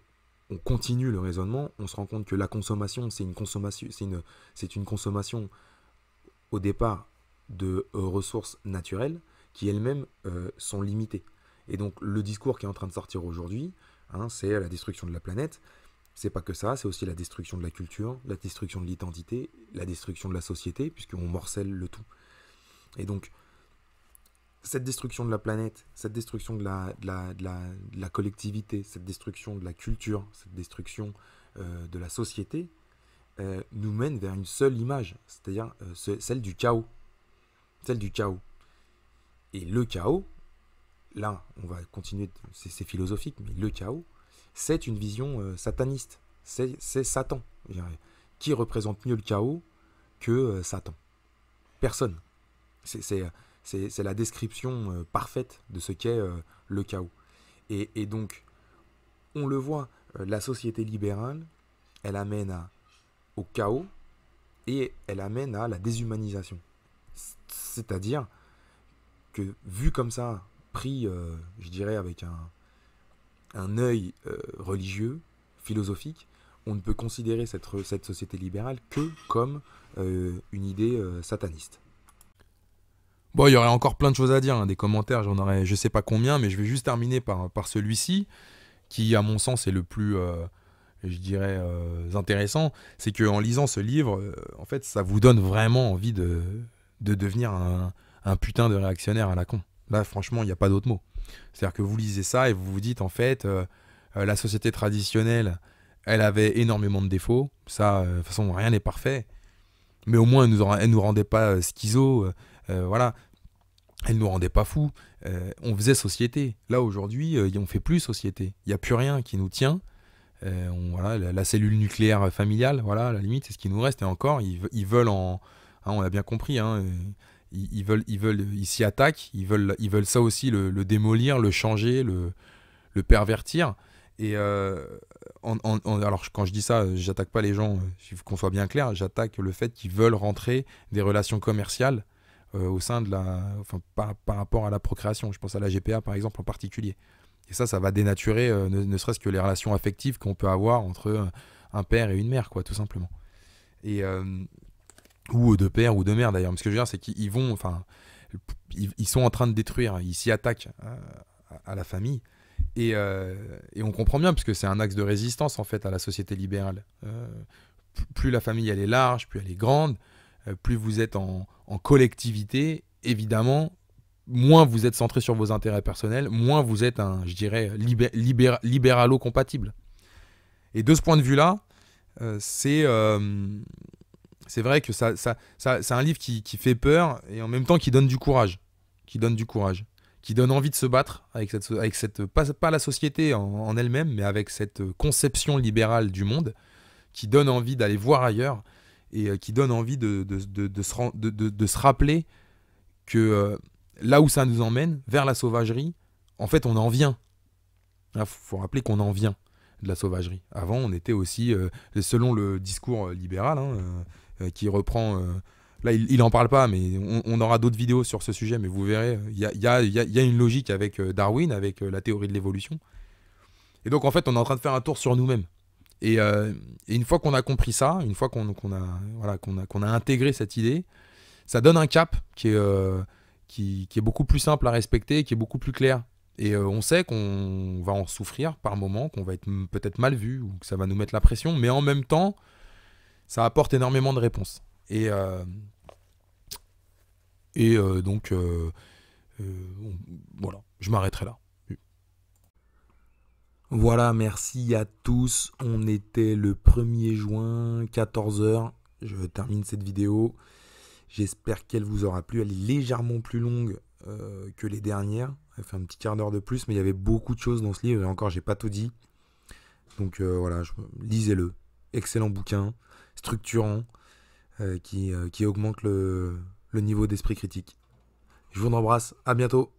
continue le raisonnement, on se rend compte que la consommation, c'est une consommation au départ de ressources naturelles qui elles-mêmes sont limitées. Et donc le discours qui est en train de sortir aujourd'hui, hein, c'est la destruction de la planète. C'est pas que ça, c'est aussi la destruction de la culture, la destruction de l'identité, la destruction de la société, puisqu'on morcelle le tout. Et donc, cette destruction de la planète, cette destruction de la collectivité, cette destruction de la culture, cette destruction de la société, nous mène vers une seule image, c'est-à-dire celle du chaos. Celle du chaos. Et le chaos, là, on va continuer, c'est philosophique, mais le chaos, c'est une vision sataniste. C'est Satan. Qui représente mieux le chaos que Satan? Personne. C'est la description parfaite de ce qu'est le chaos. Et donc, on le voit, la société libérale, elle amène au chaos et elle amène à la déshumanisation. C'est-à-dire que, vu comme ça, pris, je dirais, avec un œil religieux, philosophique, on ne peut considérer cette société libérale que comme une idée sataniste. Bon, il y aurait encore plein de choses à dire, hein, des commentaires, j'en aurais je sais pas combien, mais je vais juste terminer par celui-ci, qui à mon sens est le plus, je dirais, intéressant. C'est qu'en lisant ce livre, en fait, ça vous donne vraiment envie de devenir un putain de réactionnaire à la con. Là, franchement, il n'y a pas d'autre mot. C'est-à-dire que vous lisez ça et vous vous dites, en fait, la société traditionnelle, Elle avait énormément de défauts. Ça, de toute façon, rien n'est parfait. Mais au moins, elle nous rendait pas schizo. Voilà. Elle nous rendait pas fous. On faisait société. Là, aujourd'hui, on fait plus société. Il n'y a plus rien qui nous tient. Voilà, la cellule nucléaire familiale, voilà, à la limite, c'est ce qui nous reste. Et encore, ils veulent on a bien compris, hein, ils s'y attaquent. Ils veulent ça aussi, le démolir, le changer, le pervertir. Et alors, quand je dis ça, j'attaque pas les gens, qu'on soit bien clair, j'attaque le fait qu'ils veulent rentrer des relations commerciales au sein de par rapport à la procréation. Je pense à la GPA, par exemple, en particulier. Et ça va dénaturer ne serait-ce que les relations affectives qu'on peut avoir entre un père et une mère, quoi, tout simplement. Et, ou deux pères ou deux mères, d'ailleurs. Mais ce que je veux dire, c'est qu'ils vont, ils sont en train de détruire, ils s'y attaquent à la famille. Et on comprend bien, puisque c'est un axe de résistance, en fait, à la société libérale. Plus la famille, elle est large, plus elle est grande, plus vous êtes en collectivité, évidemment, moins vous êtes centré sur vos intérêts personnels, moins vous êtes je dirais, libéralo-compatible. Et de ce point de vue-là, c'est vrai que c'est un livre qui fait peur et en même temps qui donne du courage. Qui donne envie de se battre avec cette pas la société en elle-même, mais avec cette conception libérale du monde, qui donne envie d'aller voir ailleurs et qui donne envie de se rappeler que là où ça nous emmène, vers la sauvagerie, en fait, on en vient. Il faut rappeler qu'on en vient de la sauvagerie. Avant, on était aussi, selon le discours libéral, qui reprend... là, il n'en parle pas, mais on aura d'autres vidéos sur ce sujet, mais vous verrez, il y a une logique avec Darwin, avec la théorie de l'évolution. Et donc, en fait, on est en train de faire un tour sur nous-mêmes. Et une fois qu'on a compris ça, une fois qu'on a intégré cette idée, ça donne un cap qui est beaucoup plus simple à respecter, qui est beaucoup plus clair. Et on sait qu'on va en souffrir par moments, qu'on va être peut-être mal vu, ou que ça va nous mettre la pression, mais en même temps, ça apporte énormément de réponses. Et donc, voilà, je m'arrêterai là. Voilà, merci à tous. On était le 1er juin, 14 h. Je termine cette vidéo. J'espère qu'elle vous aura plu. Elle est légèrement plus longue que les dernières. Elle fait un petit quart d'heure de plus, mais il y avait beaucoup de choses dans ce livre et encore, j'ai pas tout dit. Donc voilà, lisez-le. Excellent bouquin, structurant, qui augmente le niveau d'esprit critique. Je vous embrasse, à bientôt.